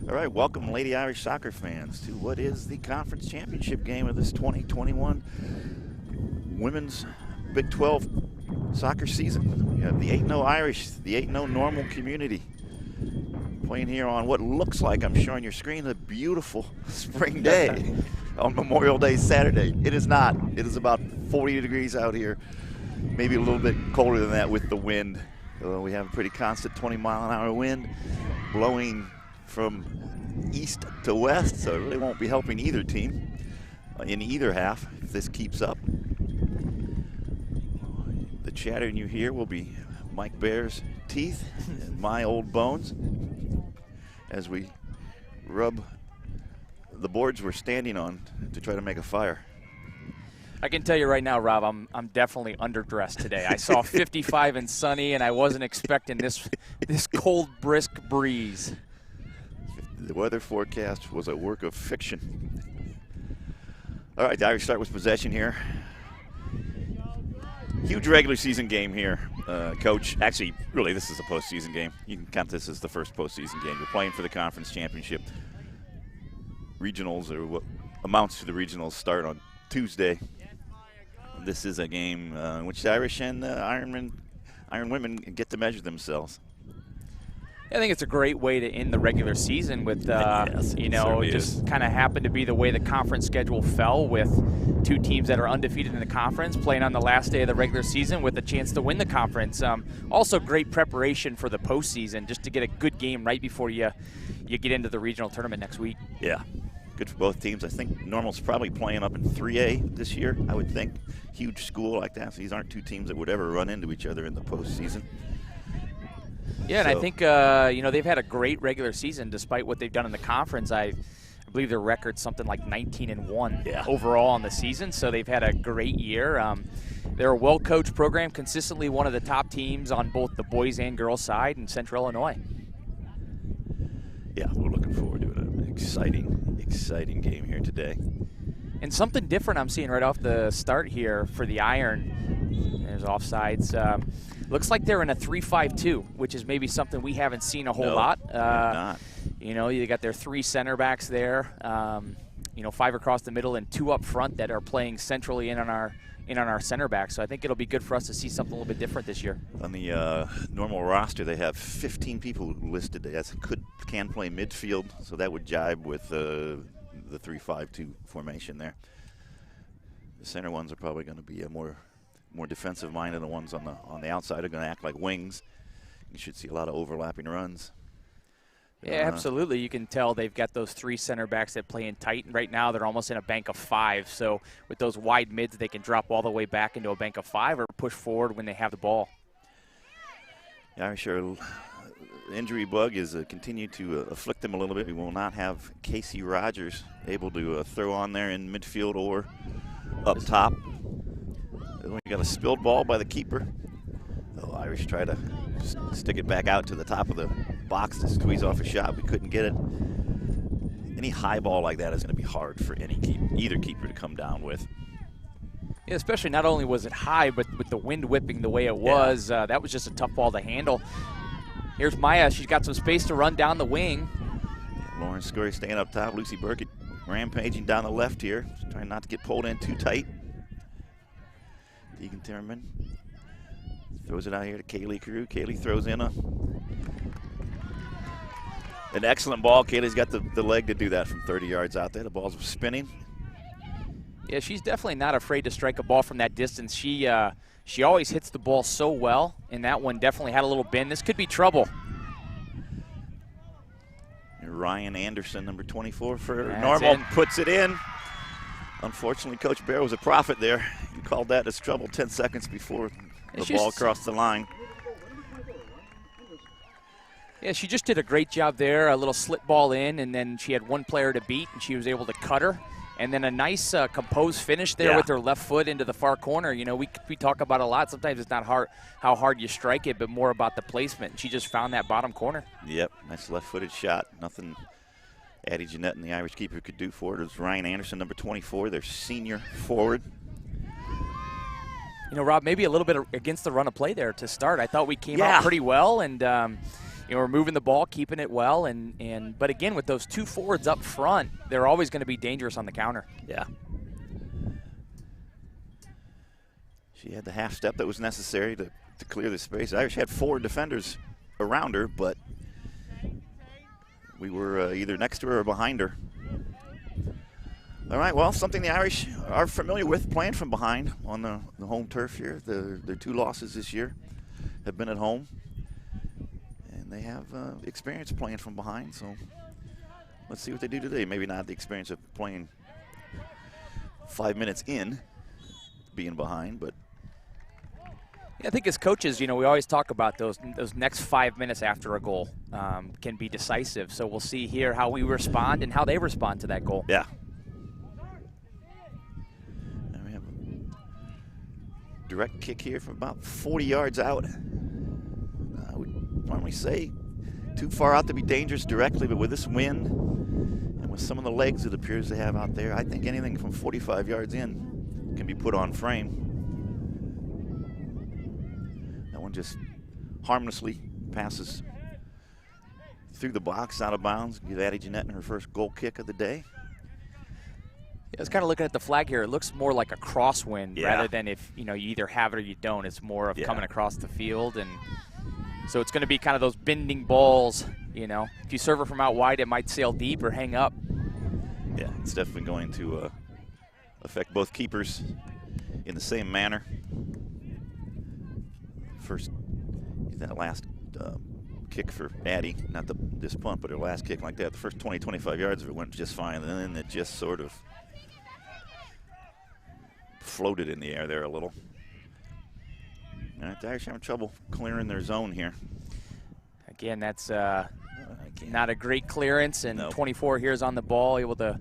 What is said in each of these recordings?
All right, welcome, Lady Irish soccer fans, to what is the conference championship game of this 2021 Women's Big 12 soccer season. We have the 8-0 Irish, the 8-0 normal community, playing here on what looks like, I'm showing your screen, a beautiful spring day on Memorial Day Saturday. It is not. It is about 40 degrees out here, maybe a little bit colder than that with the wind. We have a pretty constant 20-mile-an-hour wind blowing from east to west, so it really won't be helping either team in either half if this keeps up. The chattering you hear will be Mike Bear's teeth and my old bones as we rub the boards we're standing on to try to make a fire. I can tell you right now, Rob, I'm definitely underdressed today. I saw 55 and sunny, and I wasn't expecting this cold, brisk breeze. The weather forecast was a work of fiction. All right, the Irish start with possession here. Huge regular season game here, Coach. Actually, really, this is a postseason game. You can count this as the first postseason game. You're playing for the conference championship. Regionals, or what amounts to the regionals, start on Tuesday. This is a game in which the Irish and Iron Women get to measure themselves. I think it's a great way to end the regular season with, yes, it just kind of happened to be the way the conference schedule fell, with two teams that are undefeated in the conference playing on the last day of the regular season with a chance to win the conference. Also great preparation for the postseason, just to get a good game right before you get into the regional tournament next week. Yeah, good for both teams. I think Normal's probably playing up in 3A this year, I would think. Huge school like that, so these aren't two teams that would ever run into each other in the postseason. Yeah, and I think, they've had a great regular season despite what they've done in the conference. I believe their record's something like 19-1 overall on the season, so they've had a great year. They're a well-coached program, consistently one of the top teams on both the boys and girls side in Central Illinois. Yeah, we're looking forward to it. An exciting game here today. And something different I'm seeing right off the start here for the Iron. There's offsides. Looks like they're in a 3-5-2, which is maybe something we haven't seen a whole lot. Not. You got their three center backs there, five across the middle and two up front that are playing centrally in on our center back. So I think it'll be good for us to see something a little bit different this year. On the normal roster, they have 15 people listed that can play midfield, so that would jibe with the 3-5-2 formation there. The center ones are probably going to be a more defensive minded. The ones on the outside are going to act like wings. You should see a lot of overlapping runs. Yeah, absolutely. You can tell they've got those three center backs that play in tight. And right now they're almost in a bank of five. So with those wide mids, they can drop all the way back into a bank of five or push forward when they have the ball. Yeah, I'm sure the injury bug is continue to afflict them a little bit. We will not have Casey Rogers able to throw on there in midfield or up top. We got a spilled ball by the keeper. The Irish try to stick it back out to the top of the box to squeeze off a shot. We couldn't get it. Any high ball like that is going to be hard for either keeper to come down with. Yeah, especially not only was it high, but with the wind whipping the way it was, that was just a tough ball to handle. Here's Maya. She's got some space to run down the wing. Lauren Scurry staying up top. Lucy Burkett rampaging down the left here, trying not to get pulled in too tight. Deegan Timmerman throws it out here to Kaylee Carew. Kaylee throws in an excellent ball. Kaylee's got the leg to do that from 30 yards out there. The ball's spinning. Yeah, she's definitely not afraid to strike a ball from that distance. She always hits the ball so well, and that one definitely had a little bend. This could be trouble. Ryan Anderson, number 24 for Normal, puts it in. Unfortunately, Coach Bear was a prophet there. He called that as trouble 10 seconds before the ball crossed the line. Yeah, she just did a great job there. A little slip ball in, and then she had one player to beat, and she was able to cut her. And then a nice composed finish there with her left foot into the far corner. You know, we talk about a lot. Sometimes it's not how hard you strike it, but more about the placement. She just found that bottom corner. Yep, nice left-footed shot. Nothing Addie Jeanette and the Irish keeper could do for it. It was Ryan Anderson, number 24, their senior forward. You know, Rob, maybe a little bit against the run of play there to start. I thought we came out pretty well, and we're moving the ball, keeping it well, but again, with those two forwards up front, they're always going to be dangerous on the counter. Yeah. She had the half step that was necessary to clear the space. Irish had 4 defenders around her, but we were either next to her or behind her. All right, well, something the Irish are familiar with, playing from behind on the home turf here. Their 2 losses this year have been at home. And they have experience playing from behind, so let's see what they do today. Maybe not the experience of playing 5 minutes in, being behind, but I think as coaches, we always talk about those next 5 minutes after a goal can be decisive. So we'll see here how we respond and how they respond to that goal. Yeah. And we have a direct kick here from about 40 yards out. We normally say too far out to be dangerous directly, but with this wind and with some of the legs it appears to have out there, I think anything from 45 yards in can be put on frame. Just harmlessly passes through the box, out of bounds. Give Addie Jeanette her first goal kick of the day. Yeah, I was kind of looking at the flag here. It looks more like a crosswind rather than if you either have it or you don't. It's more of coming across the field, and so it's going to be kind of those bending balls. If you serve it from out wide, it might sail deep or hang up. Yeah, it's definitely going to affect both keepers in the same manner. First, that last kick for Addie, not this punt, but her last kick like that, the first 20, 25 yards of it went just fine, and then it just sort of floated in the air there a little. All right, the Irish having trouble clearing their zone here. Again, that's not a great clearance, and 24 here is on the ball, able to.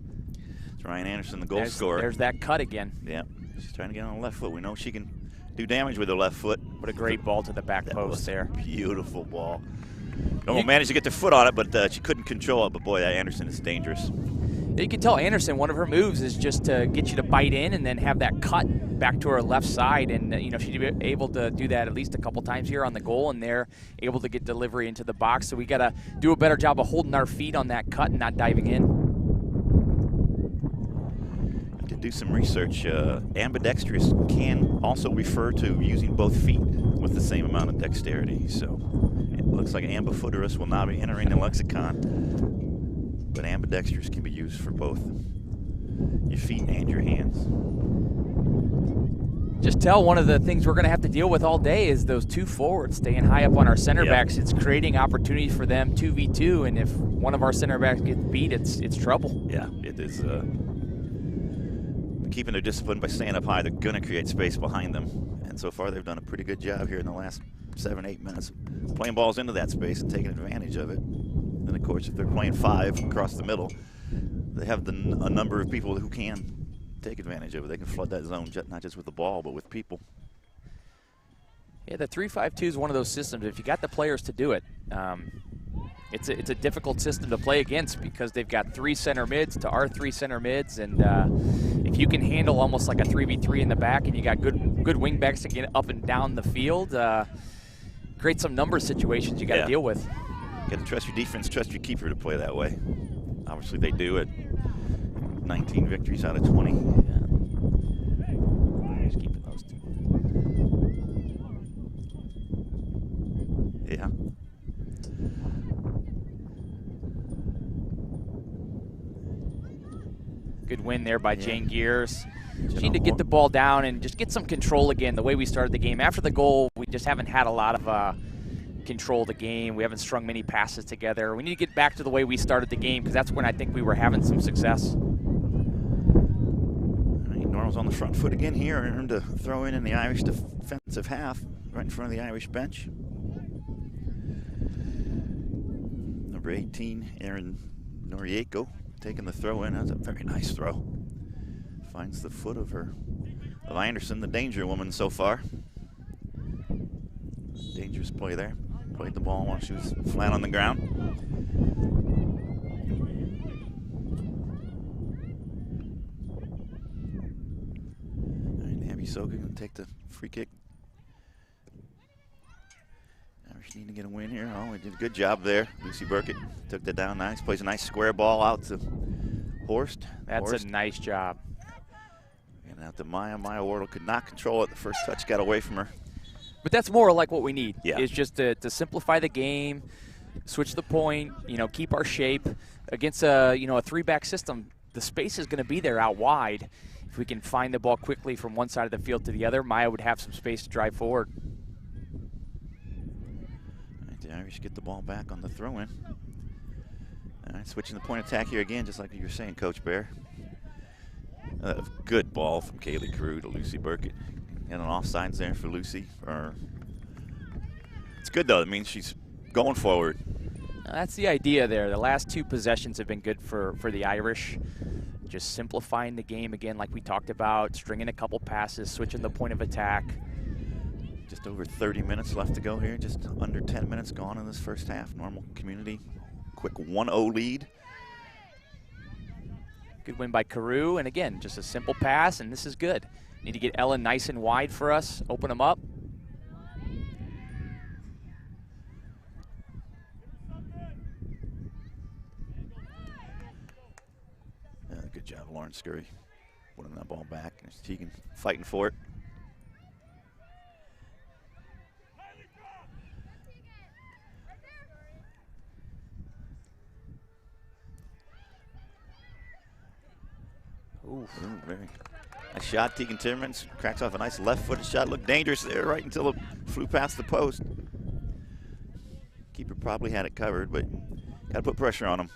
It's Ryan Anderson, the goal scorer. There's that cut again. Yeah, she's trying to get on the left foot. We know she can do damage with her left foot. What a great ball to the back post there. Beautiful ball. Almost managed to get the foot on it, but she couldn't control it. But boy, that Anderson is dangerous. You can tell Anderson, one of her moves is just to get you to bite in and then have that cut back to her left side. And, she's able to do that at least a couple times here on the goal, and they're able to get delivery into the box. So we got to do a better job of holding our feet on that cut and not diving in. To do some research, ambidextrous can also refer to using both feet with the same amount of dexterity. So it looks like ambifooterous will not be entering the lexicon, but ambidextrous can be used for both your feet and your hands. Just tell one of the things we're going to have to deal with all day is those 2 forwards staying high up on our center backs. It's creating opportunities for them 2v2, and if one of our center backs gets beat, it's trouble. Yeah, it is. Keeping their discipline by staying up high, they're going to create space behind them. And so far, they've done a pretty good job here in the last 7-8 minutes, playing balls into that space and taking advantage of it. And of course, if they're playing 5 across the middle, they have a number of people who can take advantage of it. They can flood that zone, not just with the ball, but with people. Yeah, the 3-5-2 is one of those systems. If you got the players to do it, it's a difficult system to play against because they've got 3 center mids to our 3 center mids, and if you can handle almost like a 3v3 in the back, and you got good wing backs to get up and down the field, create some number situations you got to deal with. You got to trust your defense, trust your keeper to play that way. Obviously, they do it. 19 victories out of 20. Yeah. Just keeping those 2. Yeah. Good win there by Jane Gears. Just need to get the ball down and just get some control again, the way we started the game. After the goal, we just haven't had a lot of control of the game. We haven't strung many passes together. We need to get back to the way we started the game because that's when I think we were having some success. Normal's on the front foot again here, earned a throw in the Irish defensive half, right in front of the Irish bench. Number 18, Aaron Norieko, taking the throw in. That's a very nice throw. Finds the foot of Anderson, the danger woman so far. Dangerous play there. Played the ball while she was flat on the ground. All right, Abby Soga going to take the free kick. Irish need to get a win here. Oh, we did a good job there. Lucy Burkett took that down nice. Plays a nice square ball out to Horst. That's a nice job. And out to Maya. Maya Wardle could not control it. The first touch got away from her. But that's more like what we need. Yeah. Is just to simplify the game, switch the point, keep our shape. Against a 3-back system, the space is going to be there out wide. If we can find the ball quickly from one side of the field to the other, Maya would have some space to drive forward. All right, the Irish get the ball back on the throw-in. All right, switching the point attack here again, just like you were saying, Coach Bear. Good ball from Kaylee Crew to Lucy Burkett. And an offsides there for Lucy. It's good, though. It means she's going forward. That's the idea there. The last 2 possessions have been good for the Irish. Just simplifying the game again like we talked about, stringing a couple passes, switching the point of attack. Just over 30 minutes left to go here. Just under 10 minutes gone in this first half. Normal Community. Quick 1-0 lead. Good win by Carew, and again, just a simple pass, and this is good. Need to get Ellen nice and wide for us, open them up. Good job, Lauren Scurry, putting that ball back. There's Tegan fighting for it. Ooh, very nice shot. Tegan Timmermans cracks off a nice left-footed shot. Looked dangerous there right until it flew past the post. Keeper probably had it covered, but got to put pressure on him.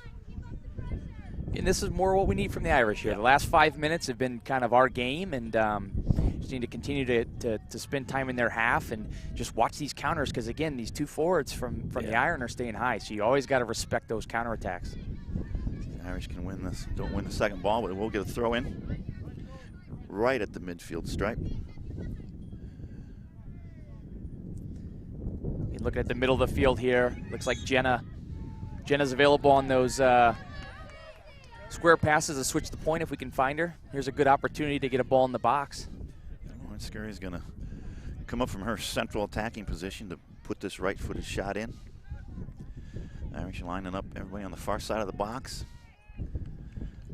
And this is more what we need from the Irish here. The last 5 minutes have been kind of our game, and just need to continue to spend time in their half and just watch these counters, because, again, these 2 forwards from the Iron are staying high, so you always got to respect those counterattacks. The Irish can win this. Don't win the second ball, but we'll get a throw in right at the midfield stripe. You look at the middle of the field here. Looks like Jenna's available on those square passes to switch the point if we can find her. Here's a good opportunity to get a ball in the box. Lauren Scurry's going to come up from her central attacking position to put this right-footed shot in. Irish lining up everybody on the far side of the box.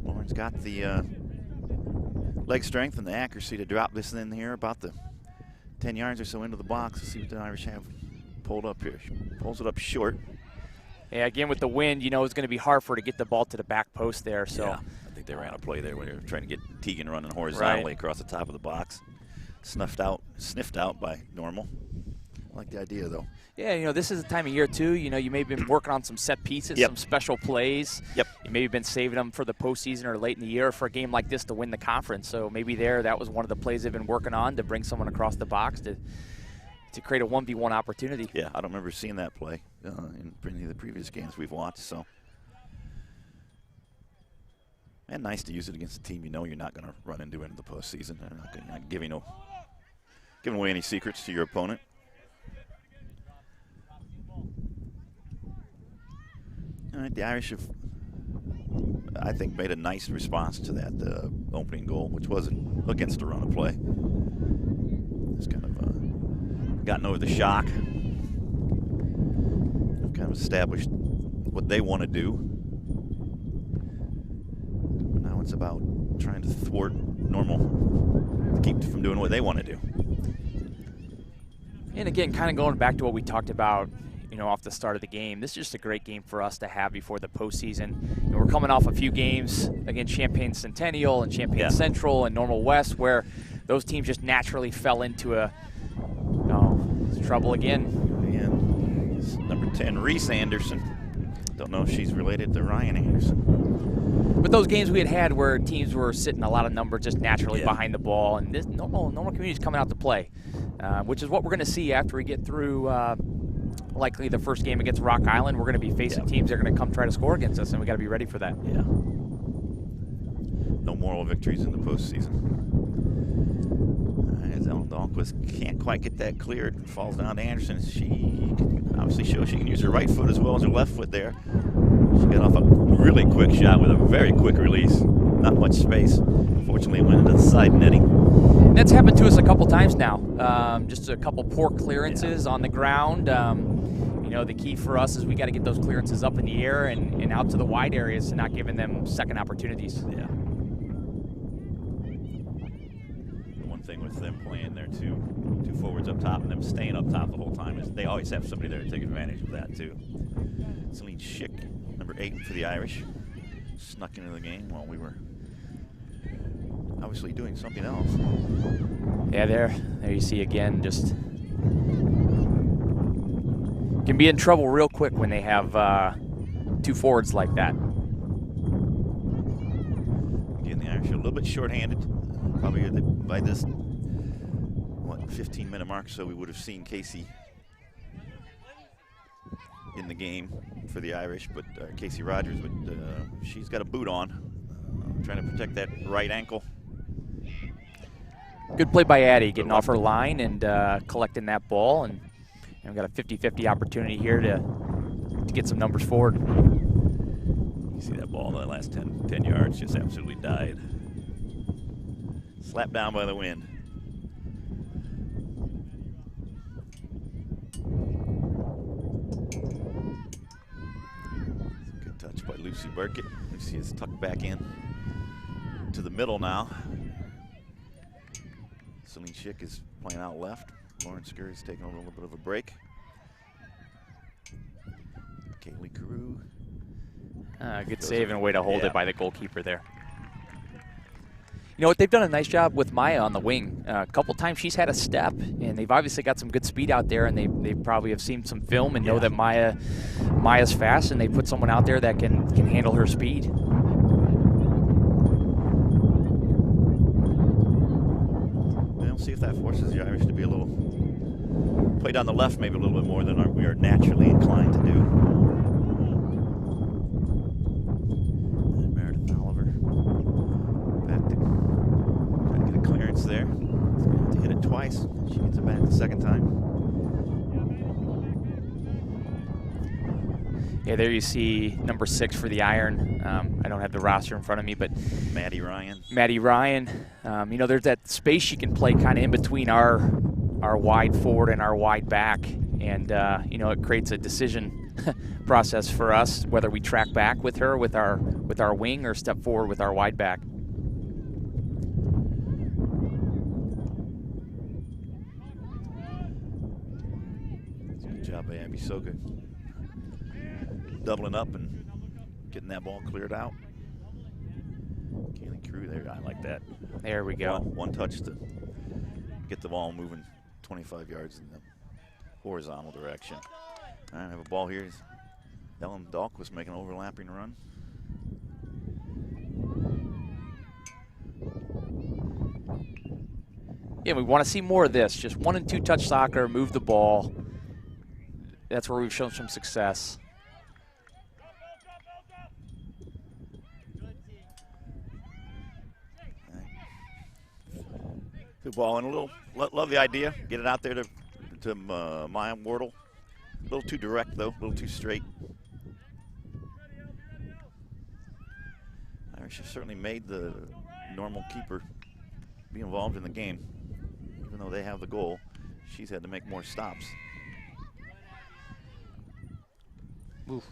Lauren's got the leg strength and the accuracy to drop this in here about the 10 yards or so into the box. Let's see what the Irish have pulled up here. She pulls it up short. Yeah, again, with the wind, it's going to be hard for her to get the ball to the back post there. So yeah, I think they ran a play there when they were trying to get Tegan running horizontally across the top of the box. Sniffed out by Normal. I like the idea, though. Yeah, this is the time of year, too. You may have been working on some set pieces, some special plays. Yep. You maybe been saving them for the postseason or late in the year for a game like this to win the conference. So maybe that was one of the plays they've been working on, to bring someone across the box to create a 1v1 opportunity. Yeah, I don't remember seeing that play in any of the previous games we've watched. So, and nice to use it against a team you're not going to run into in the postseason. They're not giving away any secrets to your opponent. All right, the Irish have, I think, made a nice response to that opening goal, which wasn't against a run of play. It's kind of gotten over the shock. They've kind of established what they want to do. But now it's about trying to thwart Normal to keep from doing what they want to do. And again, kind of going back to what we talked about, off the start of the game, this is just a great game for us to have before the postseason. We're coming off a few games against Champaign Centennial and Champaign Central and Normal West, where those teams just naturally fell into trouble again. And number 10, Reese Anderson. Don't know if she's related to Ryan Anderson. But those games we had where teams were sitting a lot of numbers just naturally behind the ball, and this normal community is coming out to play, which is what we're going to see after we get through likely the first game against Rock Island. We're going to be facing teams that are going to come try to score against us, and we got to be ready for that. Yeah. No moral victories in the postseason. Dahlquist can't quite get that cleared and falls down to Anderson. She can obviously shows she can use her right foot as well as her left foot there. She got off a really quick shot with a very quick release. Not much space. Unfortunately, it went into the side netting. That's happened to us a couple times now. Just a couple poor clearances on the ground. You know, the key for us is we got to get those clearances up in the air and out to the wide areas and not giving them second opportunities. Yeah. The one thing with them playing their two forwards up top and them staying up top the whole time is they always have somebody there to take advantage of that too. Celine Schick, number 8 for the Irish, snuck into the game while we were obviously doing something else. Yeah, there you see again, just can be in trouble real quick when they have 2 forwards like that. Again, the Irish are a little bit shorthanded. Probably by this 15-minute mark, so we would have seen Casey in the game for the Irish, but Casey Rogers, but she's got a boot on, trying to protect that right ankle. Good play by Addie, getting off her line and collecting that ball, and we've got a 50-50 opportunity here to get some numbers forward. You see that ball in the last 10 yards just absolutely died. Slapped down by the wind. Good touch by Lucy Burkett. Lucy is tucked back in to the middle now. Celine Schick is playing out left. Lauren Scurry's taking a little bit of a break. Kaylee Carew. Good save and a way to hold it by the goalkeeper there. You know what, they've done a nice job with Maya on the wing. A couple times she's had a step, and they've obviously got some good speed out there, and they probably have seen some film and know that Maya's fast, and they put someone out there that can handle her speed. We'll see if that forces the Irish to be a little, play down the left maybe a little bit more than we are naturally inclined to do. There. He's going to have to hit it twice. She gets it back the second time. Yeah, there you see number 6 for the Iron. I don't have the roster in front of me, but Maddie Ryan. You know, there's that space she can play kind of in between our wide forward and our wide back. And, you know, it creates a decision process for us, whether we track back with her with our wing or step forward with our wide back. Job by Abby Soka, doubling up and getting that ball cleared out. Kaylee Carew there, I like that. There we go. One touch to get the ball moving 25 yards in the horizontal direction. All right, I have a ball here. Ellen Dahlquist making an overlapping run. Yeah, we want to see more of this. Just 1- and 2-touch soccer, move the ball. That's where we've shown some success. Good ball and a little, love the idea. Get it out there to Maya Wardle. A little too direct though, a little too straight. Irish have certainly made the normal keeper be involved in the game. Even though they have the goal, she's had to make more stops. Oof.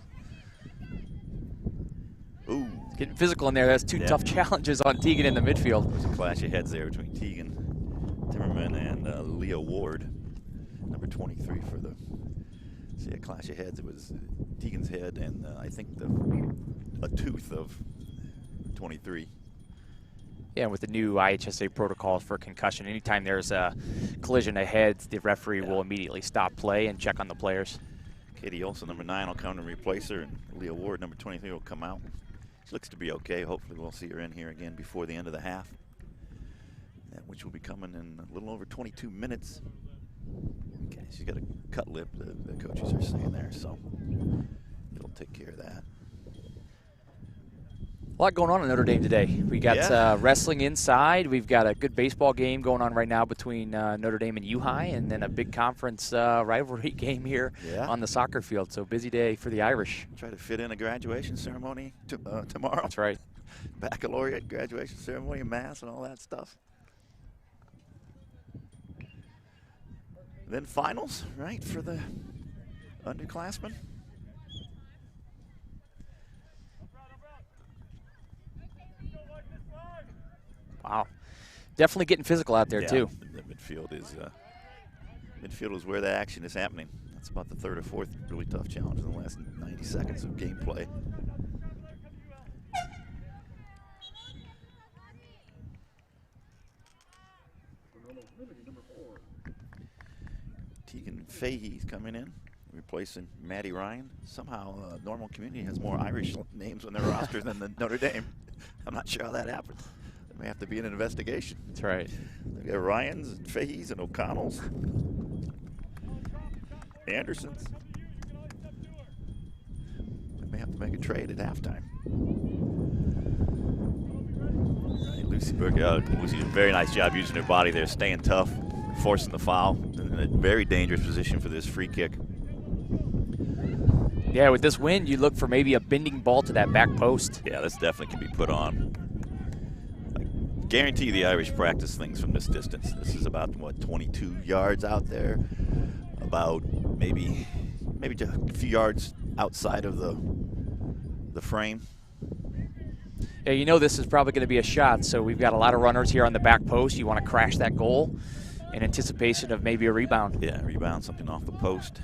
Ooh. Getting physical in there. That's 2 tough challenges on Tegan in the midfield. There's a clash of heads there between Tegan Timmerman and Leah Ward, number 23 for the. See a clash of heads. It was Tegan's head and I think a tooth of 23. Yeah, with the new IHSA protocols for concussion, anytime there's a collision of heads, the referee will immediately stop play and check on the players. Katie Olson, number 9, will come and replace her, and Leah Ward, number 23, will come out. She looks to be okay. Hopefully we'll see her in here again before the end of the half, which will be coming in a little over 22 minutes. Okay, she's got a cut lip, the coaches are saying there, so it'll take care of that. A lot going on in Notre Dame today. We got wrestling inside. We've got a good baseball game going on right now between Notre Dame and U-High, and then a big conference rivalry game here on the soccer field. So busy day for the Irish. Try to fit in a graduation ceremony tomorrow. That's right. Baccalaureate graduation ceremony, mass, and all that stuff. Then finals, right, for the underclassmen. Wow. Definitely getting physical out there, too. The midfield is where the action is happening. That's about the third or fourth really tough challenge in the last 90 seconds of gameplay. Tegan Fahey's coming in, replacing Maddie Ryan. Somehow, Normal Community has more Irish names on their roster than the Notre Dame. I'm not sure how that happened. There may have to be an investigation. That's right. They got Ryans and Faheys and O'Connells, Andersons. They may have to make a trade at halftime. Lucy Burke, Lucy did a very nice job using her body there, staying tough, forcing the foul, in a very dangerous position for this free kick. Yeah, with this win, you look for maybe a bending ball to that back post. Yeah, this definitely can be put on. I guarantee the Irish practice things from this distance. This is about, what, 22 yards out there? About maybe just a few yards outside of the frame. Yeah, you know this is probably going to be a shot, so we've got a lot of runners here on the back post. You want to crash that goal in anticipation of maybe a rebound. Yeah, rebound, something off the post.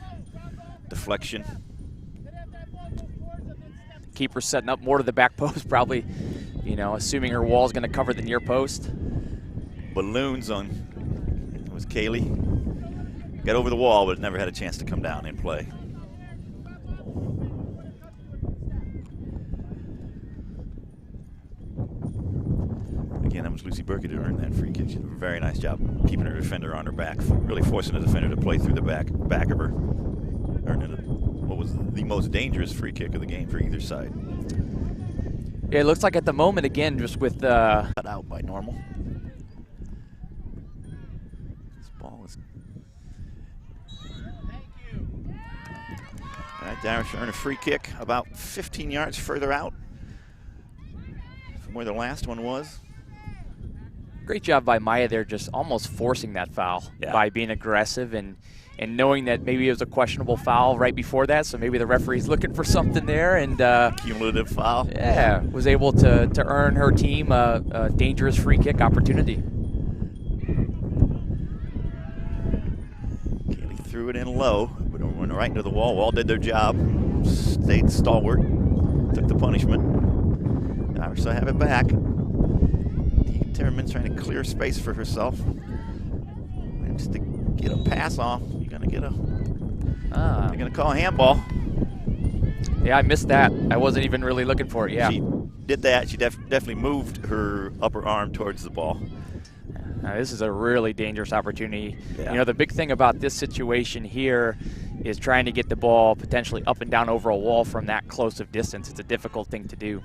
Deflection. Keeper setting up more to the back post, probably, you know, assuming her wall is going to cover the near post. Balloons on, it was Kaylee. Got over the wall, but never had a chance to come down and play. Again, that was Lucy Burkett who earned that free kick. She did a very nice job keeping her defender on her back, really forcing the defender to play through the back of her. Earning what was the most dangerous free kick of the game for either side. Yeah, it looks like at the moment, again, just with cut out by Normal. This ball is. All right, Darish earned a free kick about 15 yards further out from where the last one was. Great job by Maya there, just almost forcing that foul by being aggressive and knowing that maybe it was a questionable foul right before that, so maybe the referee's looking for something there. And cumulative foul. Yeah, was able to earn her team a dangerous free kick opportunity. Kaylee threw it in low, but it went right into the wall. Wall did their job, stayed stalwart, took the punishment. The Irish still have it back. Timmerman's trying to clear space for herself. And just to get a pass off, you're gonna get a. You're gonna call a handball. Yeah, I missed that. I wasn't even really looking for it. Yeah. She did that. She definitely moved her upper arm towards the ball. Now, this is a really dangerous opportunity. Yeah. You know, the big thing about this situation here is trying to get the ball potentially up and down over a wall from that close of distance. It's a difficult thing to do.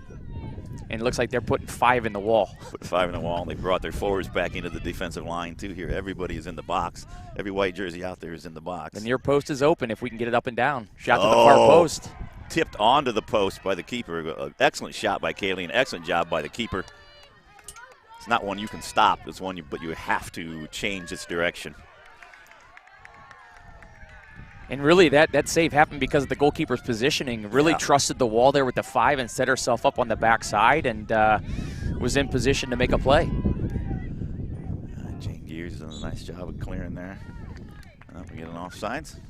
And it looks like they're putting 5 in the wall. Put 5 in the wall, and they brought their forwards back into the defensive line, too, here. Everybody is in the box. Every white jersey out there is in the box. The near post is open if we can get it up and down. Shot to the far post. Tipped onto the post by the keeper. Excellent shot by Kaylee, an excellent job by the keeper. It's not one you can stop. It's one but you have to change its direction. And really, that save happened because of the goalkeeper's positioning. Really trusted the wall there with the 5 and set herself up on the backside and was in position to make a play. Jane Gears does a nice job of clearing there. We get an offsides.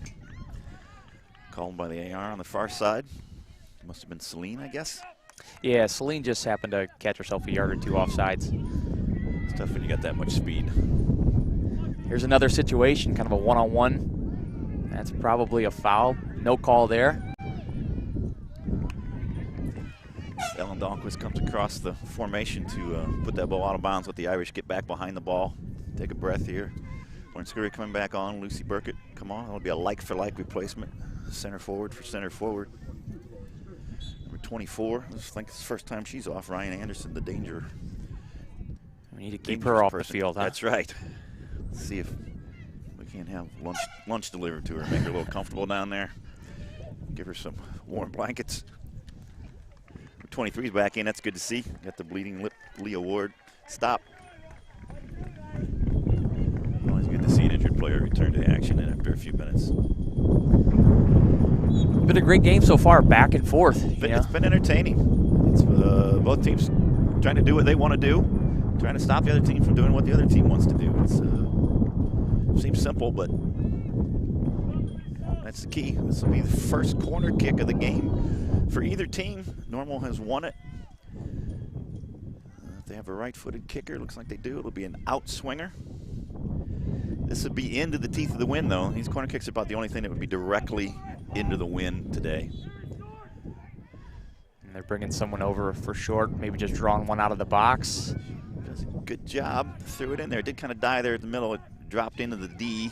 Called by the AR on the far side. Must have been Celine, I guess. Yeah, Celine just happened to catch herself a yard or two offsides. It's tough when you got that much speed. Here's another situation, kind of a one-on-one. That's probably a foul. No call there. Ellen Dahlquist comes across the formation to put that ball out of bounds. Let the Irish get back behind the ball. Take a breath here. Lauren Scurry coming back on. Lucy Burkett, come on. That'll be a like-for-like replacement. Center forward for center forward. Number 24. I think it's the first time she's off. Ryan Anderson, the danger. We need to keep her off the field, huh? That's right. Let's see if we can't have lunch delivered to her, make her a little comfortable down there. Give her some warm blankets. 23's back in. That's good to see. Got the bleeding lip, Leah Ward. Stop. Always good to see an injured player returned to action after a few minutes. Been a great game so far, back and forth. It's been entertaining. It's both teams trying to do what they want to do, trying to stop the other team from doing what the other team wants to do. It seems simple, but that's the key. This will be the first corner kick of the game for either team. Normal has won it. If they have a right-footed kicker, looks like they do. It'll be an outswinger. This would be into the teeth of the wind, though. These corner kicks are about the only thing that would be directly into the wind today. And they're bringing someone over for short, maybe just drawing one out of the box. Does a good job. Threw it in there. It did kind of die there at the middle. It dropped into the D.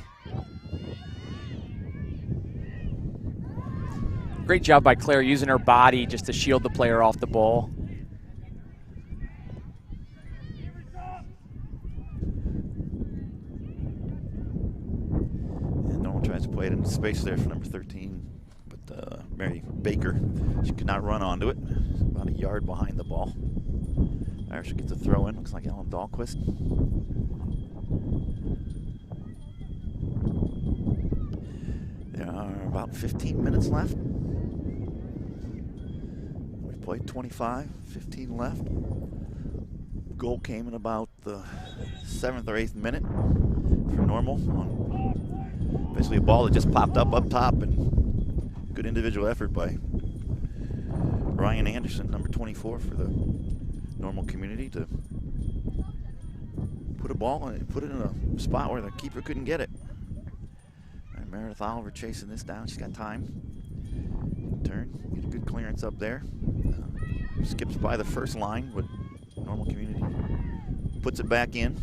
Great job by Claire using her body just to shield the player off the ball. And Normal tries to play it into space there for number 13. But Mary Baker, she could not run onto it. About a yard behind the ball. Irish gets a throw in. Looks like Ellen Dahlquist. There are about 15 minutes left. We've played 25, 15 left. Goal came in about the 7th or 8th minute for Normal. On basically a ball that just popped up top, and good individual effort by Ryan Anderson, number 24 for the Normal community, to put a ball and put it in a spot where the keeper couldn't get it. Meredith Oliver chasing this down. She's got time. Turn. Get a good clearance up there. Skips by the first line with Normal community. Puts it back in.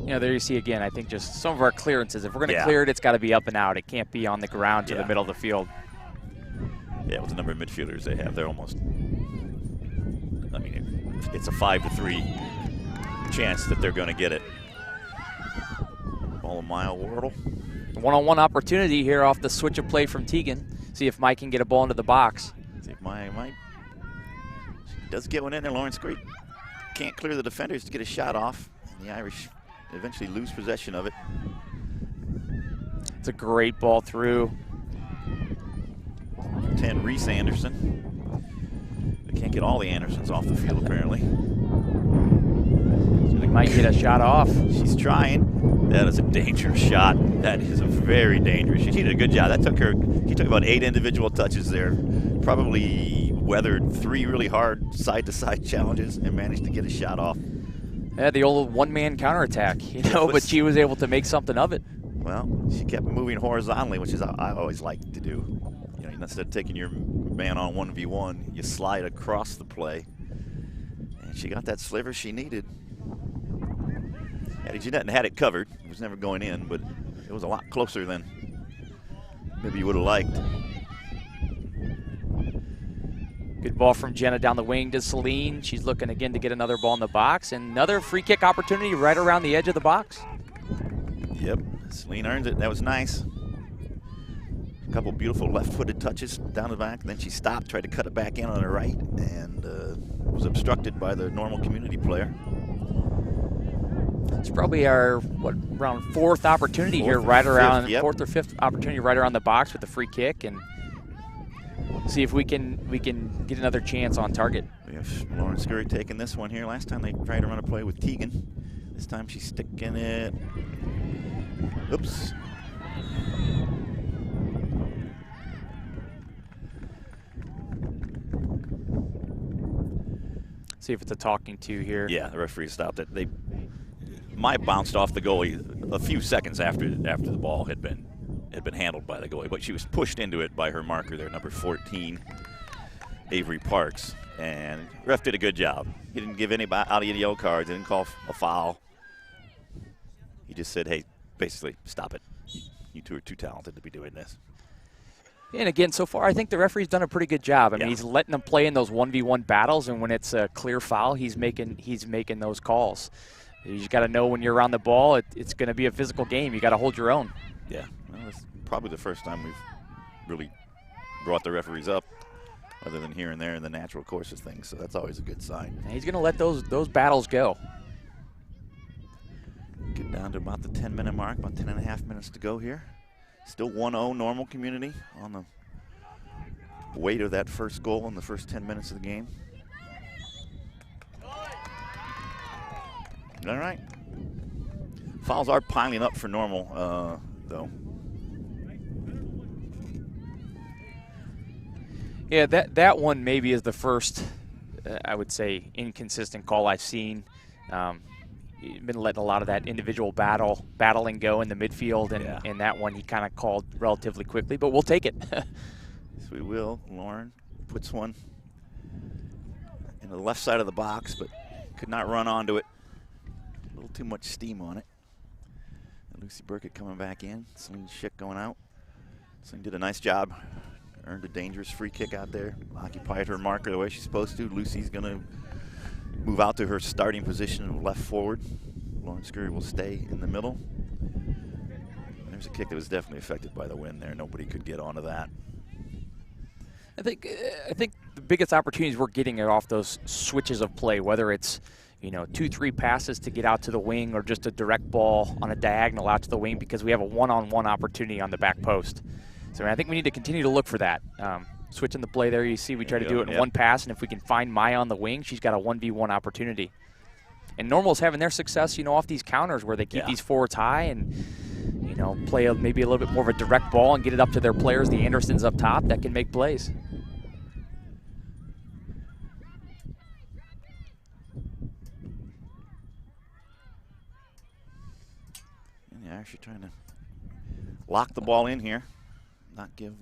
There you see again, I think just some of our clearances. If we're going to clear it, it's got to be up and out. It can't be on the ground to the middle of the field. Yeah, with the number of midfielders they have, they're almost, I mean, it's a 5-3 chance that they're going to get it. Ball of Maya Wardle. One-on-one opportunity here off the switch of play from Tegan. See if Mike can get a ball into the box. See if Maya might. She does get one in there. Lawrence Great can't clear the defenders to get a shot off. And the Irish eventually lose possession of it. It's a great ball through. 10, Reese Anderson. They can't get all the Andersons off the field, apparently. So they might get a shot off. She's trying. That is a dangerous shot. That is a very dangerous. She did a good job. That took her, she took about 8 individual touches there. Probably weathered 3 really hard side-to-side challenges and managed to get a shot off. Yeah, the old one-man counterattack, but she was able to make something of it. Well, she kept moving horizontally, which is I always like to do. Instead of taking your man on 1v1, you slide across the play. And she got that sliver she needed. Addie Jeanette had it covered. It was never going in, but it was a lot closer than maybe you would have liked. Good ball from Jenna down the wing to Celine. She's looking again to get another ball in the box. And another free kick opportunity right around the edge of the box. Yep, Celine earned it. That was nice. A couple beautiful left-footed touches down the back. And then she stopped, tried to cut it back in on her right, and was obstructed by the Normal community player. It's probably our, around 4th opportunity here, right around 4th or 5th opportunity right around the box with the free kick, and see if we can get another chance on target. We have Lauren Scurry taking this one here. Last time they tried to run a play with Tegan. This time she's sticking it. Oops. See if it's a talking to here. Yeah, the referee stopped it. Maya bounced off the goalie a few seconds after the ball had been handled by the goalie, but she was pushed into it by her marker there, number 14, Avery Parks, and ref did a good job. He didn't give anybody out any yellow cards. He didn't call a foul. He just said, "Hey, basically, stop it. You two are too talented to be doing this." And again, so far, I think the referee's done a pretty good job. I mean, he's letting them play in those 1v1 battles, and when it's a clear foul, he's making those calls. You just got to know when you're around the ball, it's going to be a physical game. You got to hold your own. Yeah, well, it's probably the first time we've really brought the referees up, other than here and there in the natural course of things. So that's always a good sign. And he's going to let those battles go. Get down to about the 10-minute mark, about 10 and a half minutes to go here. Still 1-0 Normal Community on the weight of that first goal in the first 10 minutes of the game. All right. Fouls are piling up for Normal, though. Yeah, that one maybe is the first, I would say, inconsistent call I've seen. Been letting a lot of that individual battling go in the midfield, and that one he kind of called relatively quickly, but we'll take it. Yes, we will. Lauren puts one in the left side of the box, but could not run onto it. A little too much steam on it. And Lucy Burkett coming back in. Celine Schick going out. Celine did a nice job. Earned a dangerous free kick out there. Occupied her marker the way she's supposed to. Lucy's going to move out to her starting position of left forward. Lauren Scurry will stay in the middle. There's a kick that was definitely affected by the wind there. Nobody could get onto that. I think the biggest opportunities we're getting are off those switches of play, whether it's 2-3 passes to get out to the wing or just a direct ball on a diagonal out to the wing, because we have a one-on-one opportunity on the back post. So I think we need to continue to look for that. Switching the play there, you see we try to do it in one pass, and if we can find Maya on the wing, she's got a 1v1 opportunity. And Normal's having their success, off these counters where they keep these forwards high and, play maybe a little bit more of a direct ball and get it up to their players, the Andersons up top, that can make plays. And they're actually trying to lock the ball in here, not give.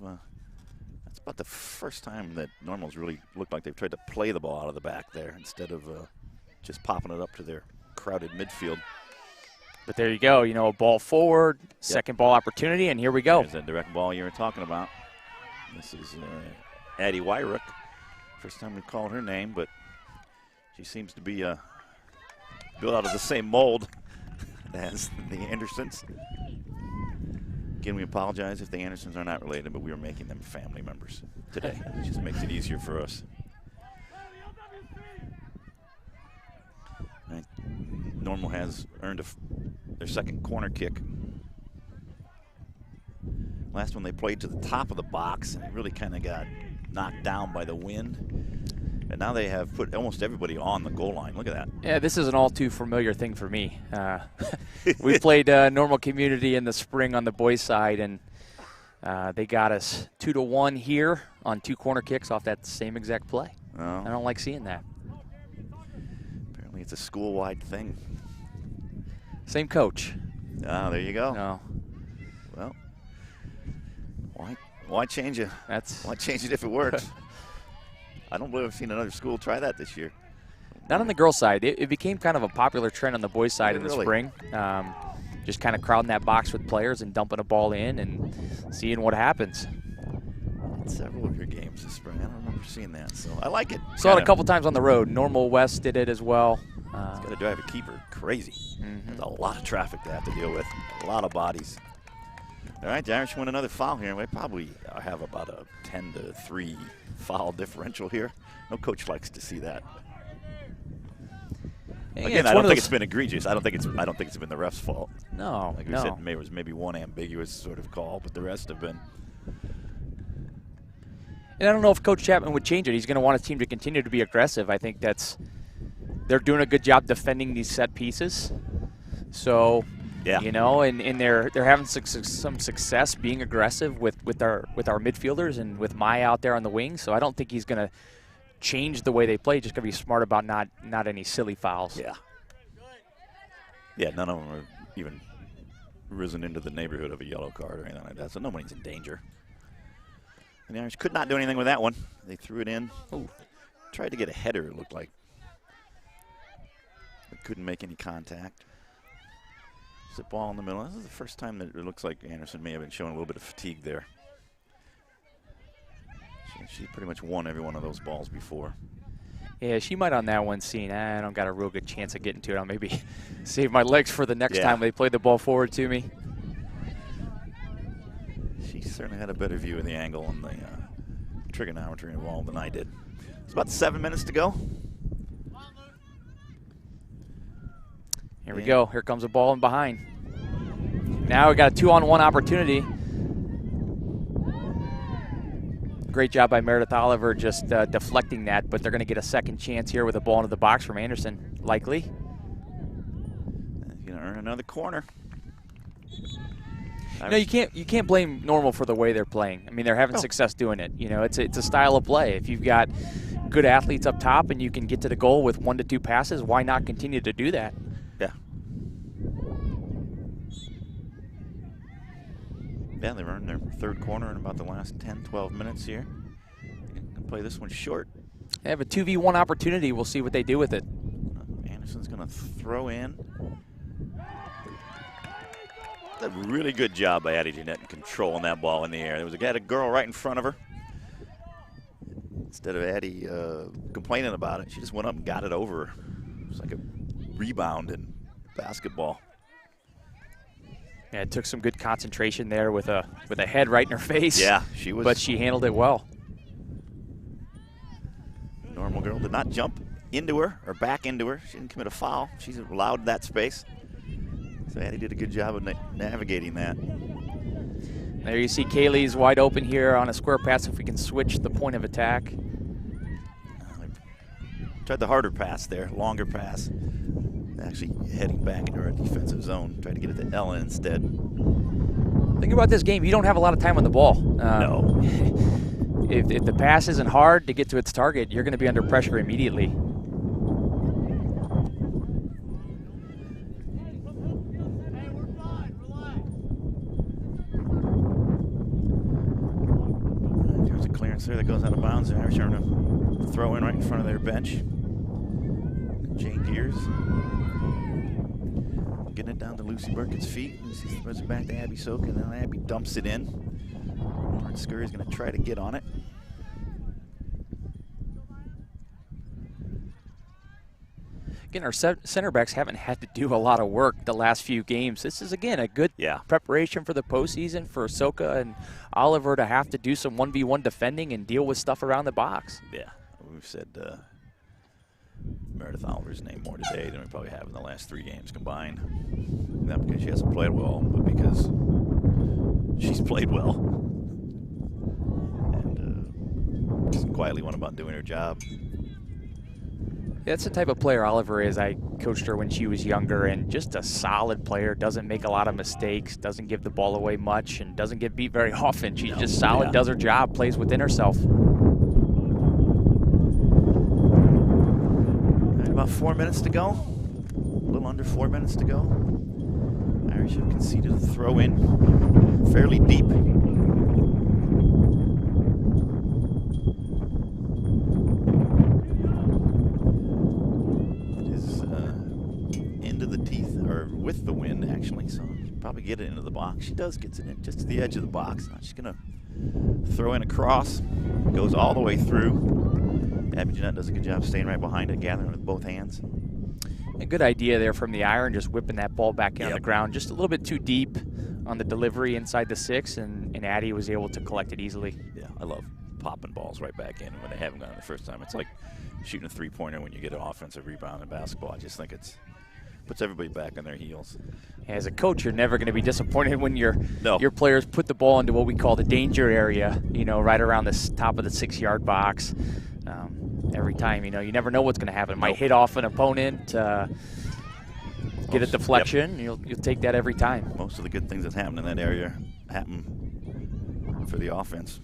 That's about the first time that Normal's really looked like they've tried to play the ball out of the back there instead of just popping it up to their crowded midfield. But there you go, a ball forward, second ball opportunity, and here we go. There's that direct ball you were talking about. This is Addie Wyrook. First time we called her name, but she seems to be built out of the same mold as the Andersons. Again, we apologize if the Andersons are not related, but we are making them family members today. It just makes it easier for us. Right. Normal has earned their second corner kick. Last one they played to the top of the box, and it really kind of got knocked down by the wind. And now they have put almost everybody on the goal line. Look at that. Yeah, this is an all too familiar thing for me. We played Normal Community in the spring on the boys' side, and they got us 2-1 here on 2 corner kicks off that same exact play. Oh. I don't like seeing that. Apparently it's a school-wide thing. Same coach. Oh, there you go. No. Well, why change it? Why change it if it works? I don't believe I've seen another school try that this year. Not on the girls' side. It became kind of a popual trend on the boys' side in the spring. Just kind of crowding that box with players and dumping a ball in and seeing what happens. Several of your games this spring. I don't remember seeing that, so I like it. Saw it a couple times on the road. Normal West did it as well. It's got to drive a keeper crazy. There's a lot of traffic to have to deal with, a lot of bodies. All right, the Irish win another foul here. We probably have about a 10-3 foul differential here. No coach likes to see that. Again, I don't think it's been egregious. I don't think it's been the ref's fault. No, like we said, it was maybe one ambiguous sort of call, but the rest have been. And I don't know if Coach Chapman would change it. He's going to want his team to continue to be aggressive. I think they're doing a good job defending these set pieces. So, and they're having some success being aggressive with our midfielders and with Maya out there on the wing. So I don't think he's going to change the way they play. Just going to be smart about not any silly fouls. Yeah. Yeah, none of them are even risen into the neighborhood of a yellow card or anything like that. So nobody's in danger. And the Irish could not do anything with that one. They threw it in. Ooh. Tried to get a header, it looked like. But couldn't make any contact. It's a ball in the middle. This is the first time that it looks like Anderson may have been showing a little bit of fatigue there. She pretty much won every one of those balls before. Yeah, she might on that one seen, I don't got a real good chance of getting to it. I'll maybe save my legs for the next time they play the ball forward to me. She certainly had a better view of the angle and the trigonometry involved than I did. It's about 7 minutes to go. Here we go. Here comes a ball in behind. Now we got a 2-on-1 opportunity. Great job by Meredith Oliver just deflecting that, but they're going to get a second chance here with a ball into the box from Anderson, likely. He's going to earn another corner. No, you can't blame Normal for the way they're playing. I mean, they're having success doing it. You know, it's a style of play. If you've got good athletes up top and you can get to the goal with 1 to 2 passes, why not continue to do that? Yeah. Yeah, they've earned their third corner in about the last 10, 12 minutes here. Can play this one short. They have a 2v1 opportunity. We'll see what they do with it. Anderson's going to throw in. A really good job by Addie Jeanette in controlling that ball in the air. There was a girl right in front of her. Instead of Addie complaining about it, she just went up and got it over her. It was like a rebound in basketball. Yeah, it took some good concentration there with a head right in her face. Yeah, she was. But she handled it well. Normal girl did not jump into her or back into her. She didn't commit a foul. She's allowed that space. So Addie did a good job of navigating that. There you see Kaylee's wide open here on a square pass if we can switch the point of attack. Tried the harder pass there, longer pass. Actually heading back into our defensive zone. Tried to get it to Ellen instead. Think about this game. You don't have a lot of time on the ball. No. If the pass isn't hard to get to its target, you're going to be under pressure immediately. There's a clearance there that goes out of bounds. They're trying to throw in right in front of their bench. Jane Gears getting it down to Lucy Burkett's feet. Lucy throws it back to Abby Soka, and then Abby dumps it in. Lauren Scurry's going to try to get on it. Again, our center backs haven't had to do a lot of work the last few games. This is, again, a good preparation for the postseason for Soka and Oliver to have to do some 1v1 defending and deal with stuff around the box. Yeah, we've said Meredith Oliver's name more today than we probably have in the last 3 games combined. Not because she hasn't played well, but because she's played well. And just quietly went about doing her job. That's the type of player Oliver is. I coached her when she was younger, and just a solid player, doesn't make a lot of mistakes, doesn't give the ball away much, and doesn't get beat very often. She's just solid, does her job, plays within herself. About 4 minutes to go. A little under 4 minutes to go. Irish have conceded a throw in fairly deep. It is into the teeth, or with the wind actually, so she'll probably get it into the box. She does get it in just to the edge of the box. Now she's going to throw in a cross. Goes all the way through. Abby Jeanette does a good job staying right behind it, gathering with both hands. A good idea there from the iron, just whipping that ball back in on the ground. Just a little bit too deep on the delivery inside the 6, and Addie was able to collect it easily. Yeah, I love popping balls right back in when they haven't gone the first time. It's like shooting a 3-pointer when you get an offensive rebound in basketball. I just think it puts everybody back on their heels. As a coach, you're never going to be disappointed when your players put the ball into what we call the danger area, you know, right around the top of the 6-yard box. Every time, you know, you never know what's going to happen. It might hit off an opponent, get a deflection. You'll take that every time. Most of the good things that happen in that area happen for the offense.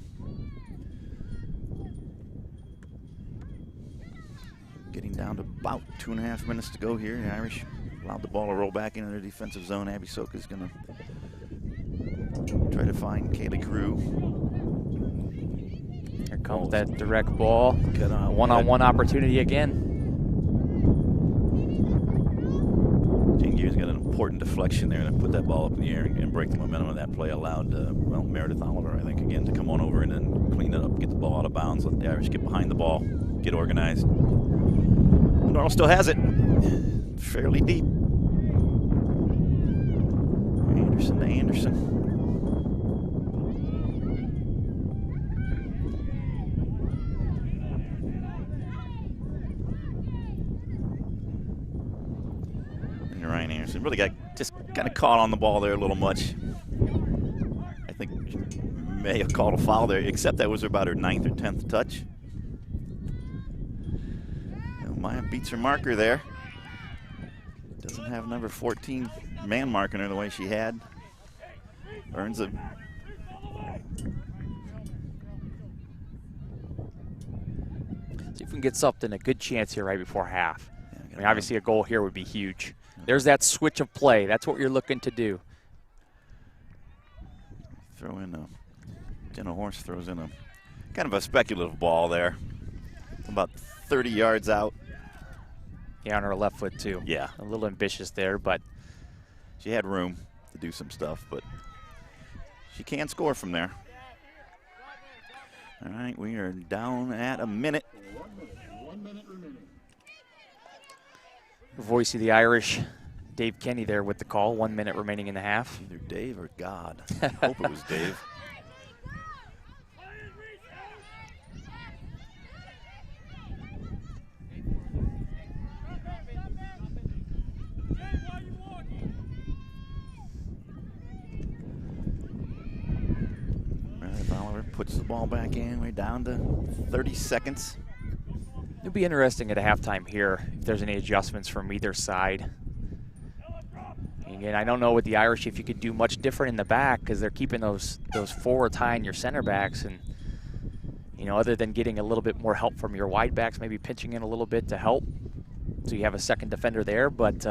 Getting down to about 2.5 minutes to go here. The Irish allowed the ball to roll back into their defensive zone. Abby Soka is going to try to find Kaylee Crew. Here comes that direct ball. One-on-one opportunity again. Jane Gears got an important deflection there and put that ball up in the air and break the momentum of that play. Allowed, Meredith Oliver, I think, again, to come on over and then clean it up, get the ball out of bounds, let the Irish get behind the ball, get organized. Normal still has it. Fairly deep. Anderson to Anderson. Ryan really got just kind of caught on the ball there a little much. I think she may have called a foul there, except that was about her 9th or 10th touch. Maya beats her marker there. Doesn't have number 14 man marking her the way she had. Earns a See if we can get something, a good chance here right before half. I mean, obviously a goal here would be huge. There's that switch of play. That's what you're looking to do. Throw in a, Jenna Horst throws in a kind of a speculative ball there. About 30 yards out. Yeah, on her left foot too. Yeah. A little ambitious there, but she had room to do some stuff, but she can score from there. All right, we are down at a minute. 1 minute remaining. Voice of the Irish, Dave Kenny there with the call. 1 minute remaining in the half. Either Dave or God. I hope it was Dave. Oliver puts the ball back in. We're down to 30 seconds. It'll be interesting at a halftime here if there's any adjustments from either side. Again, I don't know with the Irish if you could do much different in the back because they're keeping those forwards high in your center backs, and you know, other than getting a little bit more help from your wide backs, maybe pitching in a little bit to help, so you have a second defender there. But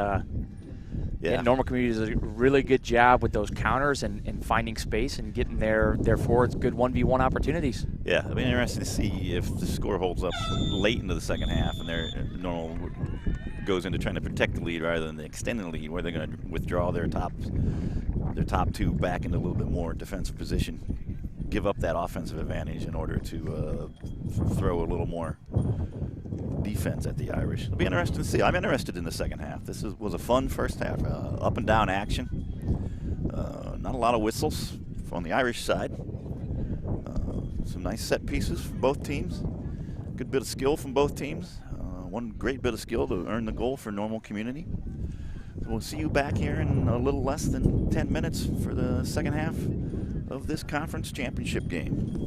yeah, Normal Community does a really good job with those counters and finding space and getting their forwards good 1v1 opportunities. Yeah, it'll be interesting to see if the score holds up late into the second half and their Normal goes into trying to protect the lead rather than extending the lead, where they're going to withdraw their top two back into a little bit more defensive position, give up that offensive advantage in order to throw a little more defense at the Irish. It'll be interesting to see. I'm interested in the second half. This was a fun first half, up and down action. Not a lot of whistles on the Irish side. Some nice set pieces from both teams. Good bit of skill from both teams. One great bit of skill to earn the goal for Normal Community. So we'll see you back here in a little less than 10 minutes for the second half of this conference championship game.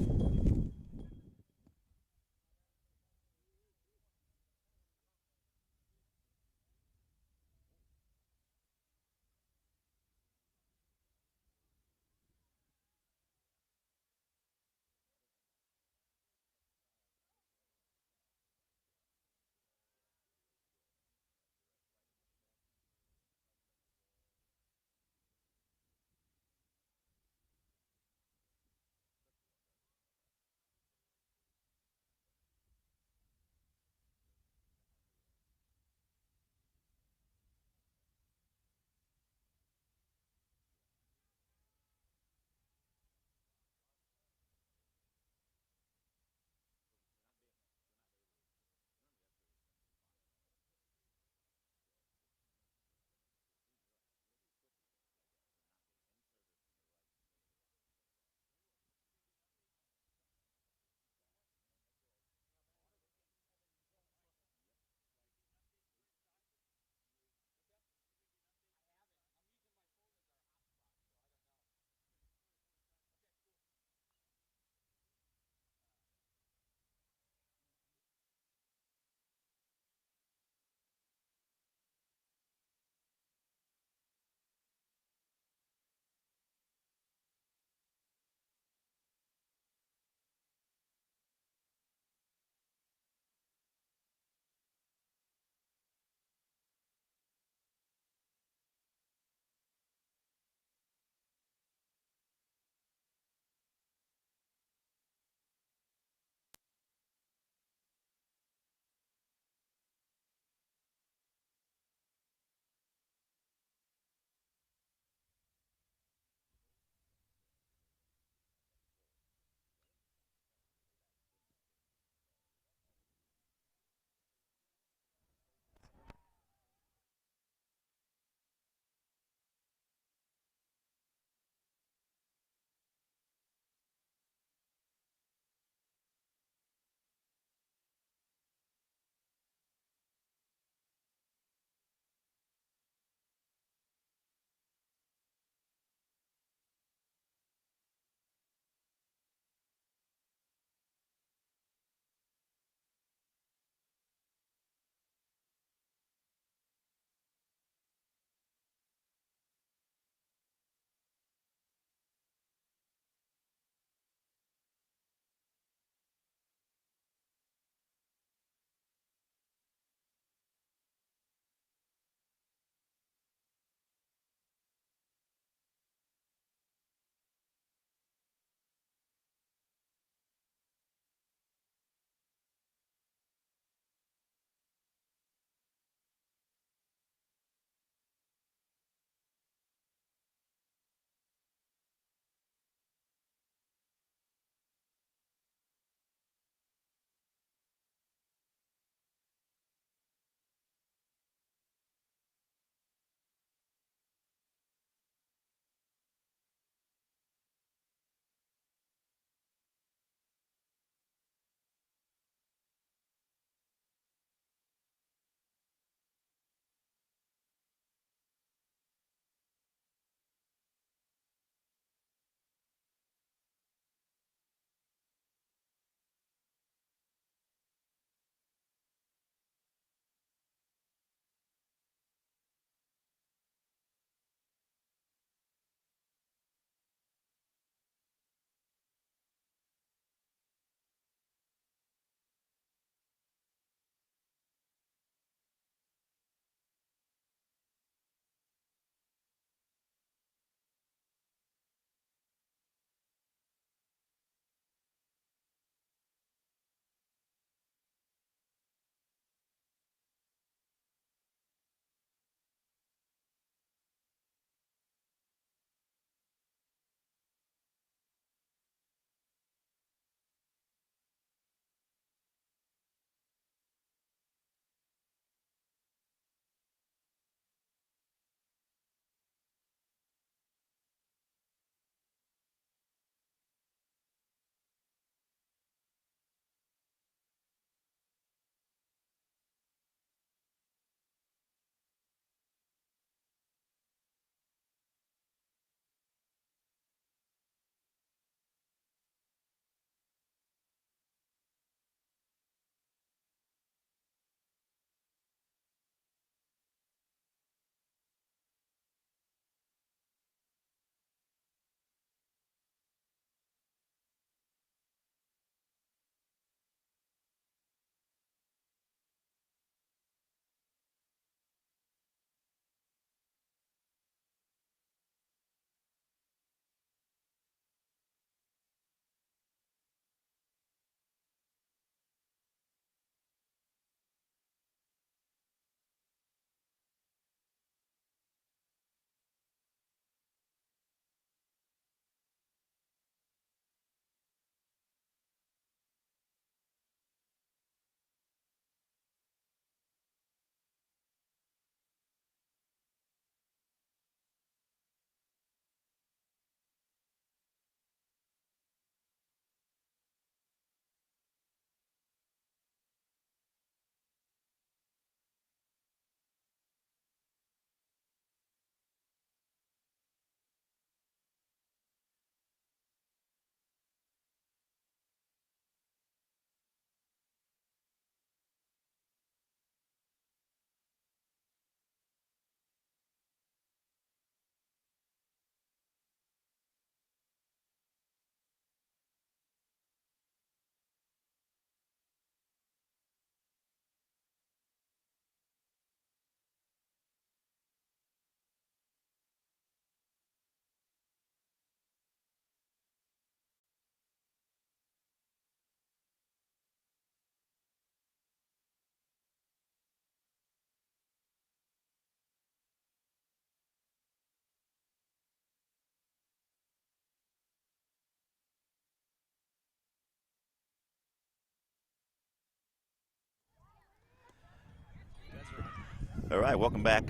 All right, welcome back,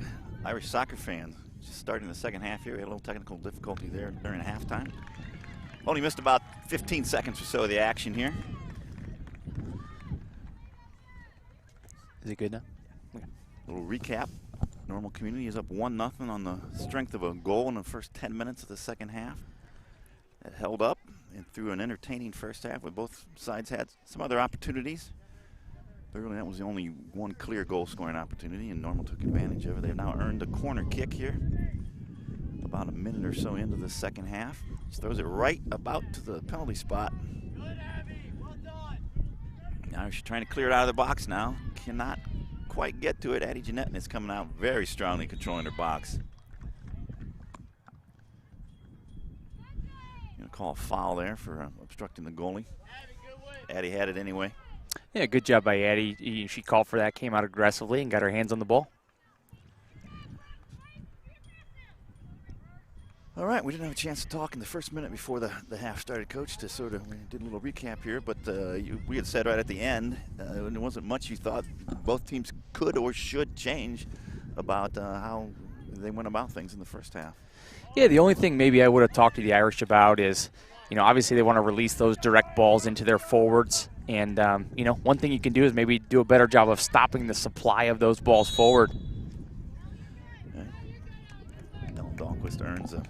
Irish soccer fans. Just starting the second half here. We had a little technical difficulty there during halftime. Only missed about 15 seconds or so of the action here. Is it good now? A little recap. Normal Community is up 1-0 on the strength of a goal in the first 10 minutes of the second half. It held up and through an entertaining first half with both sides had some other opportunities. But really that was the only one clear goal scoring opportunity, and Normal took advantage of it. They've now earned a corner kick here about a minute or so into the second half. Just throws it right about to the penalty spot. Now she's trying to clear it out of the box now. Cannot quite get to it. Addie Jeanette is coming out very strongly, controlling her box. Gonna call a foul there for obstructing the goalie. Addie had it anyway. Yeah, good job by Addie. She called for that, came out aggressively, and got her hands on the ball. All right, we didn't have a chance to talk in the first minute before the half started, Coach, to sort of, we did a little recap here, but we had said right at the end, there wasn't much you thought both teams could or should change about how they went about things in the first half. Yeah, the only thing maybe I would have talked to the Irish about is, obviously they want to release those direct balls into their forwards. And, one thing you can do is maybe do a better job of stopping the supply of those balls forward. Ellen Dahlquist earns a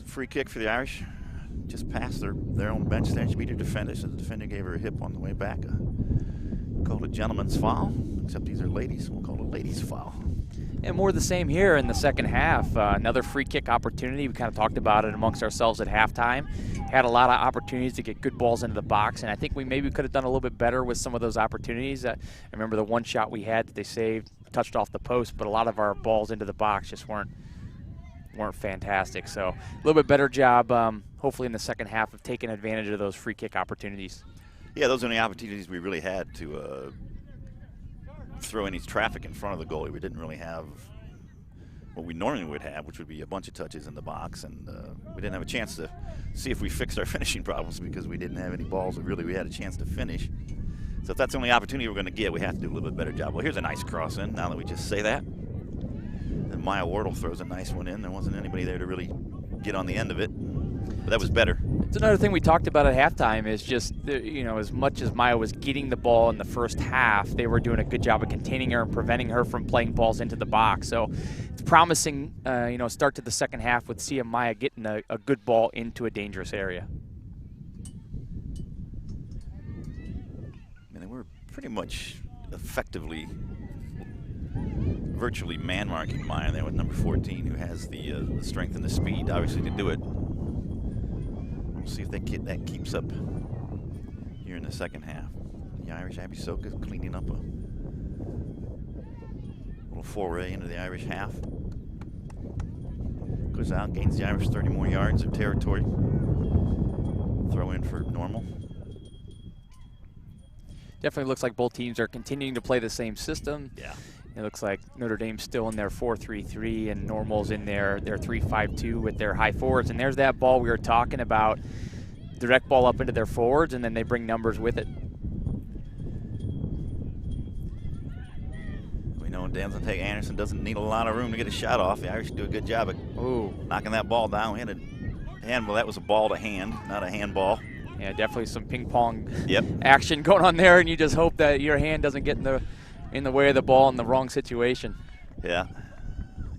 free kick for the Irish. Just past their own bench there. She beat her defender, so the defender gave her a hip on the way back. Called a gentleman's foul, except these are ladies, so we'll call it a ladies' foul. And more of the same here in the second half. Another free kick opportunity. We kind of talked about it amongst ourselves at halftime. Had a lot of opportunities to get good balls into the box, and I think we maybe could have done a little bit better with some of those opportunities. I remember the one shot we had that they saved, touched off the post, but a lot of our balls into the box just weren't fantastic. So a little bit better job, hopefully in the second half, of taking advantage of those free kick opportunities. Yeah, those are the opportunities we really had to throw any traffic in front of the goalie. We didn't really have what we normally would have, which would be a bunch of touches in the box, and we didn't have a chance to see if we fixed our finishing problems because we didn't have any balls that really we had a chance to finish. So if that's the only opportunity we're going to get, we have to do a little bit better job. Well, here's a nice cross in, now that we just say that. And Maya Wardle throws a nice one in. There wasn't anybody there to really get on the end of it, but that was better. It's another thing we talked about at halftime is just, as much as Maya was getting the ball in the first half, they were doing a good job of containing her and preventing her from playing balls into the box. So it's promising, start to the second half with seeing Maya getting a good ball into a dangerous area. And they were pretty much effectively, virtually man-marking Maya there with number 14, who has the strength and the speed, obviously, to do it. We'll see if that keeps up here in the second half. The Irish, Abby Soka cleaning up a little foray into the Irish half. Goes out, gains the Irish 30 more yards of territory. Throw in for Normal. Definitely looks like both teams are continuing to play the same system. Yeah. It looks like Notre Dame's still in their 4-3-3 and Normal's in their 3-5-2 with their high forwards. And there's that ball we were talking about. Direct ball up into their forwards, and then they bring numbers with it. We know Danson Anderson doesn't need a lot of room to get a shot off. The Irish do a good job of knocking that ball down. We had a handball. That was a ball to hand, not a handball. Yeah, definitely some ping pong action going on there, and you just hope that your hand doesn't get in the way of the ball in the wrong situation. Yeah.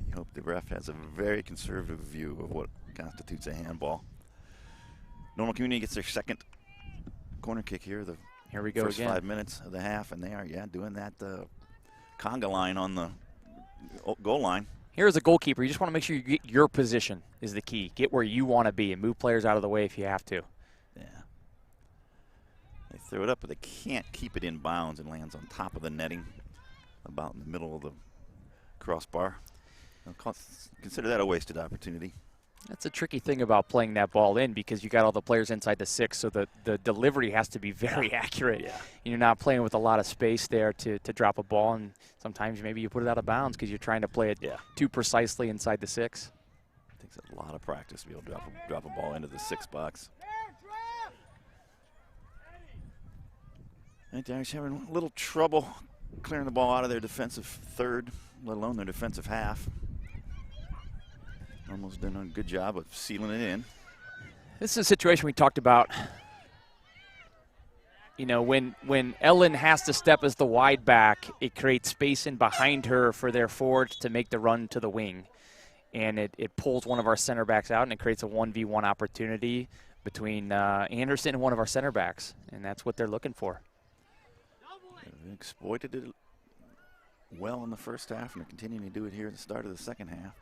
You hope the ref has a very conservative view of what constitutes a handball. Normal Community gets their second corner kick here. Here we go first again. 5 minutes of the half, and they are, doing that conga line on the goal line. Here as a goalkeeper, you just want to make sure you get your position is the key. Get where you want to be and move players out of the way if you have to. Yeah. They throw it up, but they can't keep it in bounds, and lands on top of the netting about in the middle of the crossbar. Consider that a wasted opportunity. That's a tricky thing about playing that ball in because you got all the players inside the 6, so the delivery has to be very accurate. Yeah. You're not playing with a lot of space there to drop a ball, and sometimes maybe you put it out of bounds because you're trying to play it too precisely inside the 6. It takes a lot of practice to be able to drop a ball into the 6 box. And the Irish having a little trouble clearing the ball out of their defensive third, let alone their defensive half. Almost done a good job of sealing it in. This is a situation we talked about. You know, when Ellen has to step as the wide back, it creates space in behind her for their forwards to make the run to the wing. And it pulls one of our center backs out, and it creates a 1v1 opportunity between Anderson and one of our center backs. And that's what they're looking for. They exploited it well in the first half, and they're continuing to do it here at the start of the second half.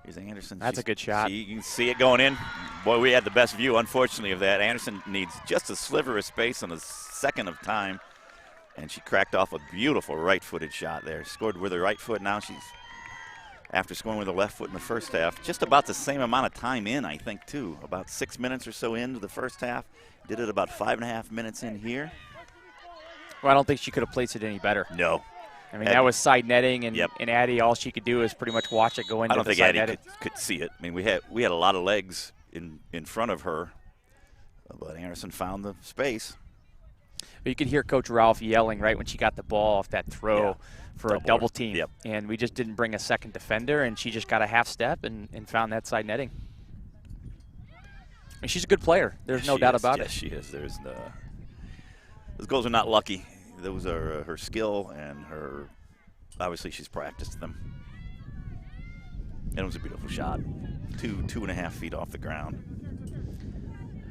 Here's Anderson. That's a good shot. You can see it going in. Boy, we had the best view, unfortunately, of that. Anderson needs just a sliver of space on a second of time, and she cracked off a beautiful right-footed shot there. Scored with her right foot. Now she's, after scoring with her left foot in the first half, just about the same amount of time in, I think, too. About 6 minutes or so into the first half. Did it about 5.5 minutes in here. Well, I don't think she could have placed it any better. No. I mean, that was side netting, and, yep. and Addie, all she could do is pretty much watch it go into the side I don't netting. think Addie could see it. I mean, we had a lot of legs in front of her, but Anderson found the space. But you could hear Coach Ralph yelling right when she got the ball off that throw for a double team. Yep. And we just didn't bring a second defender, and she just got a half step and found that side netting. I mean, she's a good player. There's no doubt about it. Yes, she is. Those goals are not lucky. Those are her skill and her, obviously she's practiced them. And it was a beautiful shot. 2.5 feet off the ground.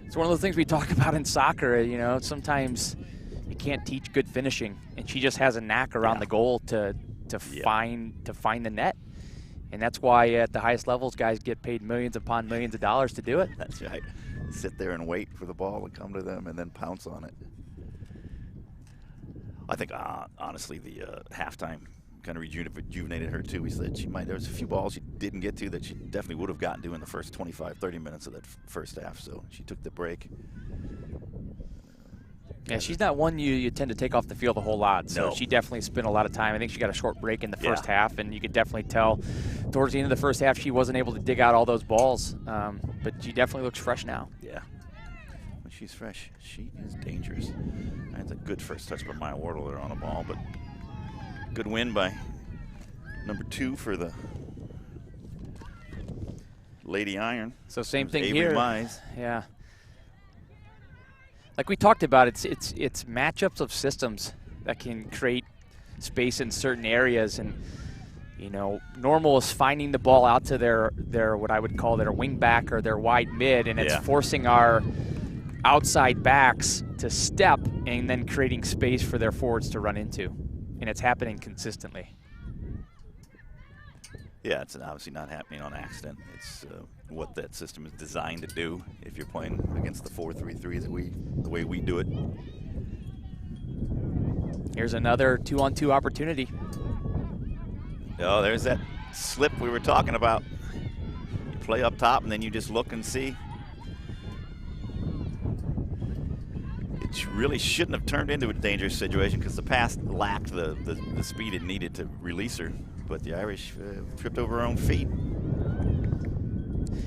It's one of those things we talk about in soccer, you know, sometimes you can't teach good finishing, and she just has a knack around the goal to find the net. And that's why at the highest levels guys get paid millions upon millions of dollars to do it. That's right. Sit there and wait for the ball to come to them and then pounce on it. I think, honestly, the halftime kind of rejuvenated her, too. We said there was a few balls she didn't get to that she definitely would have gotten to in the first 25, 30 minutes of that first half. So she took the break. Yeah, she's not one you tend to take off the field a whole lot. So she definitely spent a lot of time. I think she got a short break in the first half, and you could definitely tell towards the end of the first half she wasn't able to dig out all those balls. But she definitely looks fresh now. Yeah. When she's fresh, she is dangerous. That's a good first touch by Maya Wardle there on the ball, but good win by number 2 for the Lady Iron. So same thing Avery here. Mize. Yeah. Like we talked about, it's matchups of systems that can create space in certain areas, and you know, normal is finding the ball out to their what I would call their wing back or their wide mid, and it's forcing our outside backs to step and then creating space for their forwards to run into, and it's happening consistently. Yeah, it's obviously not happening on accident. It's what that system is designed to do if you're playing against the 4-3-3 the way we do it. Here's another 2-on-2 opportunity. Oh, there's that slip we were talking about. You play up top and then you just look and see. It really shouldn't have turned into a dangerous situation because the pass lacked the speed it needed to release her. But the Irish tripped over her own feet.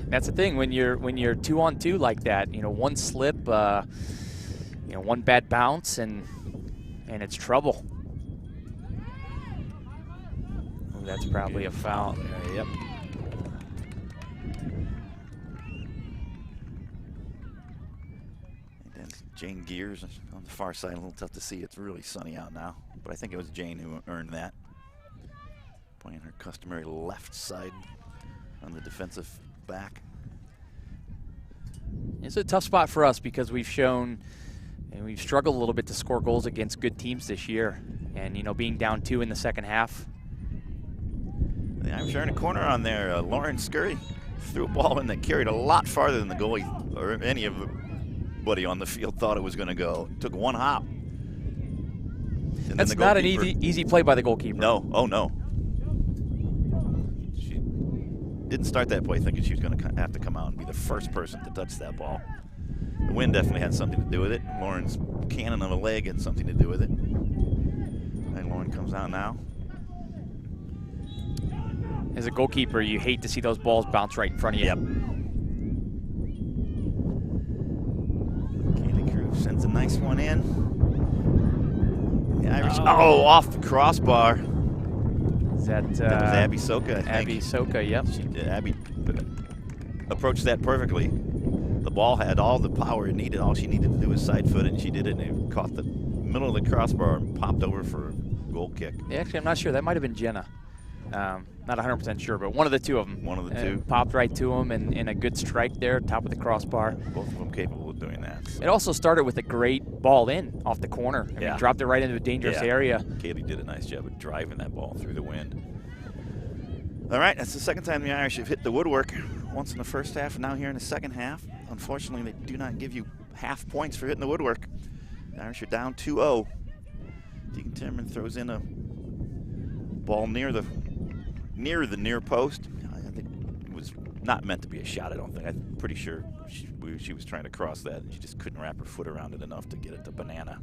That's the thing when you're 2-on-2 like that. You know, one slip, you know, one bad bounce, and it's trouble. Oh, that's probably a foul. Yep. And then Jane Gears on the far side, a little tough to see. It's really sunny out now, but I think it was Jane who earned that. Playing her customary left side on the defensive back. It's a tough spot for us because we've shown and we've struggled a little bit to score goals against good teams this year. And, you know, being down 2 in the second half. I'm sure in a corner on there, Lauren Scurry threw a ball in that carried a lot farther than the goalie or anybody on the field thought it was going to go. It took one hop. That's not an easy play by the goalkeeper. No, oh no. Didn't start that play thinking she was going to have to come out and be the first person to touch that ball. The wind definitely had something to do with it. Lauren's cannon of a leg had something to do with it. And Lauren comes out now. As a goalkeeper, you hate to see those balls bounce right in front of you. Yep. Kaylee Crew sends a nice one in. Irish. Oh, off the crossbar. Is that was Abby Soka, I think. Abby Soka, yep. Abby approached that perfectly. The ball had all the power it needed. All she needed to do was side foot it, and she did it, and it caught the middle of the crossbar and popped over for a goal kick. Yeah, actually, I'm not sure. That might have been Jenna. Not 100% sure, but one of the two of them. One of the two. Popped right to him, and a good strike there, top of the crossbar. Both of them capable of doing that. So. It also started with a great ball in off the corner. I mean, dropped it right into a dangerous area. Kaylee did a nice job of driving that ball through the wind. All right, that's the second time the Irish have hit the woodwork. Once in the first half, and now here in the second half. Unfortunately, they do not give you half points for hitting the woodwork. The Irish are down 2-0. Deacon Timmerman throws in a ball near the near post. I think it was not meant to be a shot, I don't think. I'm pretty sure she was trying to cross that, and she just couldn't wrap her foot around it enough to get it to banana.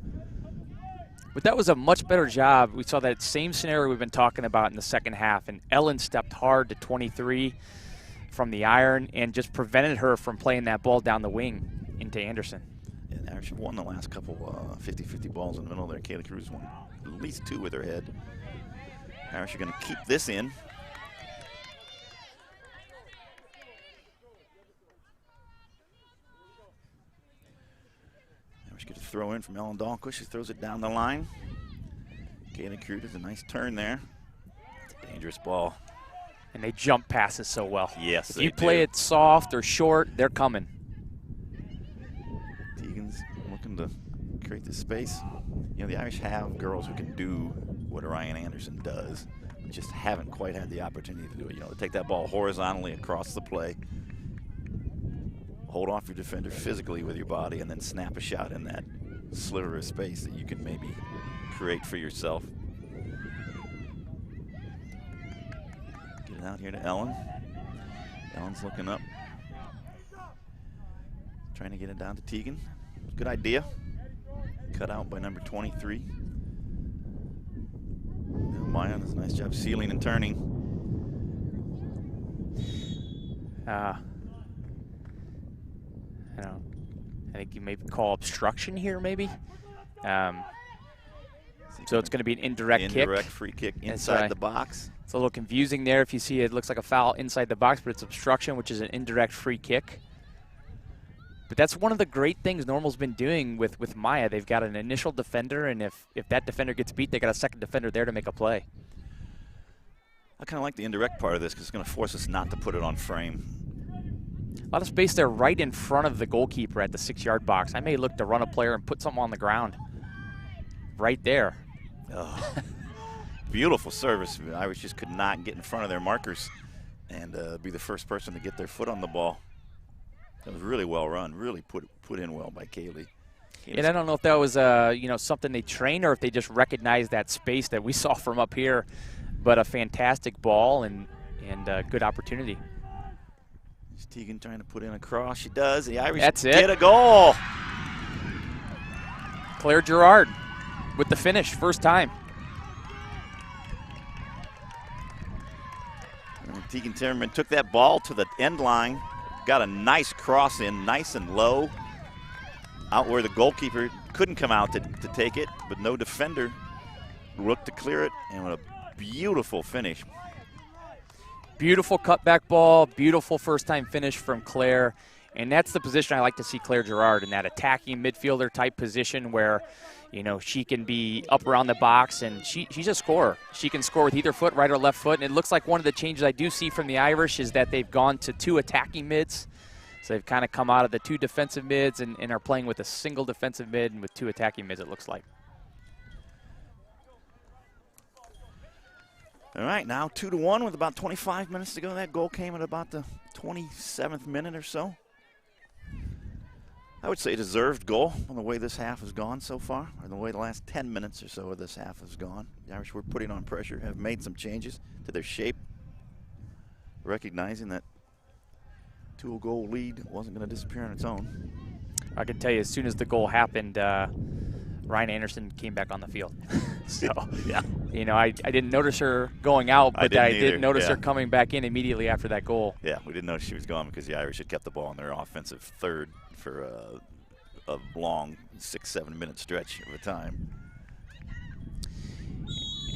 But that was a much better job. We saw that same scenario we've been talking about in the second half, and Ellen stepped hard to 23 from the iron and just prevented her from playing that ball down the wing into Anderson. Yeah, the Irish won the last couple 50-50 balls in the middle there. Kaylee Cruz won at least 2 with her head. The Irish are going to keep this in. Irish get a throw in from Ellen Dahlquist. She throws it down the line. Kaylee Cruz does a nice turn there. It's a dangerous ball. And they jump passes so well. Yes, if you play it soft or short, they're coming. Tegan's looking to create this space. You know, the Irish have girls who can do what Ryan Anderson does, just haven't quite had the opportunity to do it. You know, to take that ball horizontally across the play, hold off your defender physically with your body, and then snap a shot in that sliver of space that you can maybe create for yourself. Get it out here to Ellen. Ellen's looking up, trying to get it down to Tegan. Good idea. Cut out by number 23. Maya does a nice job sealing and turning. I think you may call obstruction here, maybe. So it's going to be an indirect kick. Indirect free kick inside the box. It's a little confusing there. If you see it looks like a foul inside the box, but it's obstruction, which is an indirect free kick. But that's one of the great things Normal's been doing with Maya. They've got an initial defender, and if that defender gets beat, they got a second defender there to make a play. I kind of like the indirect part of this because it's going to force us not to put it on frame. A lot of space there right in front of the goalkeeper at the 6-yard box. I may look to run a player and put something on the ground. Right there. Oh, beautiful service. The Irish just could not get in front of their markers and be the first person to get their foot on the ball. That was really well run, really put in well by Kaylee. And I don't know if that was something they trained or if they just recognized that space that we saw from up here. But a fantastic ball and good opportunity. Is Tegan trying to put in a cross? She does. The Irish get a goal. Claire Gerard with the finish, first time. And Tegan Timmerman took that ball to the end line, got a nice cross in, nice and low, out where the goalkeeper couldn't come out to take it, but no defender looked to clear it, and what a beautiful finish. Beautiful cutback ball, beautiful first-time finish from Claire, and that's the position I like to see Claire Gerard in, that attacking midfielder type position where, she can be up around the box, and she's a scorer. She can score with either foot, right or left foot, and it looks like one of the changes I do see from the Irish is that they've gone to 2 attacking mids. So they've kind of come out of the 2 defensive mids and are playing with a single defensive mid and with 2 attacking mids, it looks like. All right, now 2-1 with about 25 minutes to go. That goal came at about the 27th minute or so. I would say a deserved goal on the way this half has gone so far, or the way the last 10 minutes or so of this half has gone. The Irish were putting on pressure, have made some changes to their shape, recognizing that 2-goal lead wasn't going to disappear on its own. I can tell you, as soon as the goal happened, Ryan Anderson came back on the field. So, yeah. I didn't notice her going out, but I did notice her coming back in immediately after that goal. Yeah, we didn't notice she was gone because the Irish had kept the ball in their offensive third for a long 6-7 minute stretch of a time.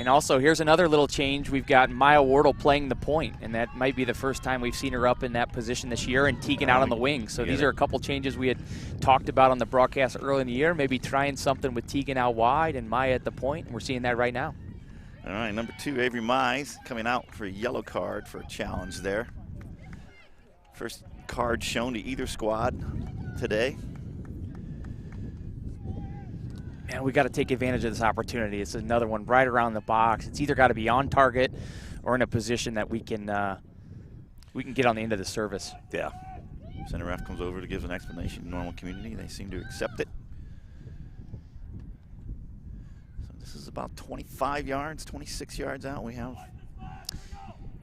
And also, here's another little change. We've got Maya Wardle playing the point, and that might be the first time we've seen her up in that position this year, and Tegan out on the wing. So these are a couple changes we had talked about on the broadcast early in the year, maybe trying something with Tegan out wide and Maya at the point, and we're seeing that right now. All right, number 2, Avery Mize, coming out for a yellow card for a challenge there. First card shown to either squad today. And we got to take advantage of this opportunity. It's another one right around the box. It's either got to be on target or in a position that we can get on the end of the service. Yeah. Center ref comes over to give an explanation. Normal community, they seem to accept it. So this is about 25 yards, 26 yards out. We have.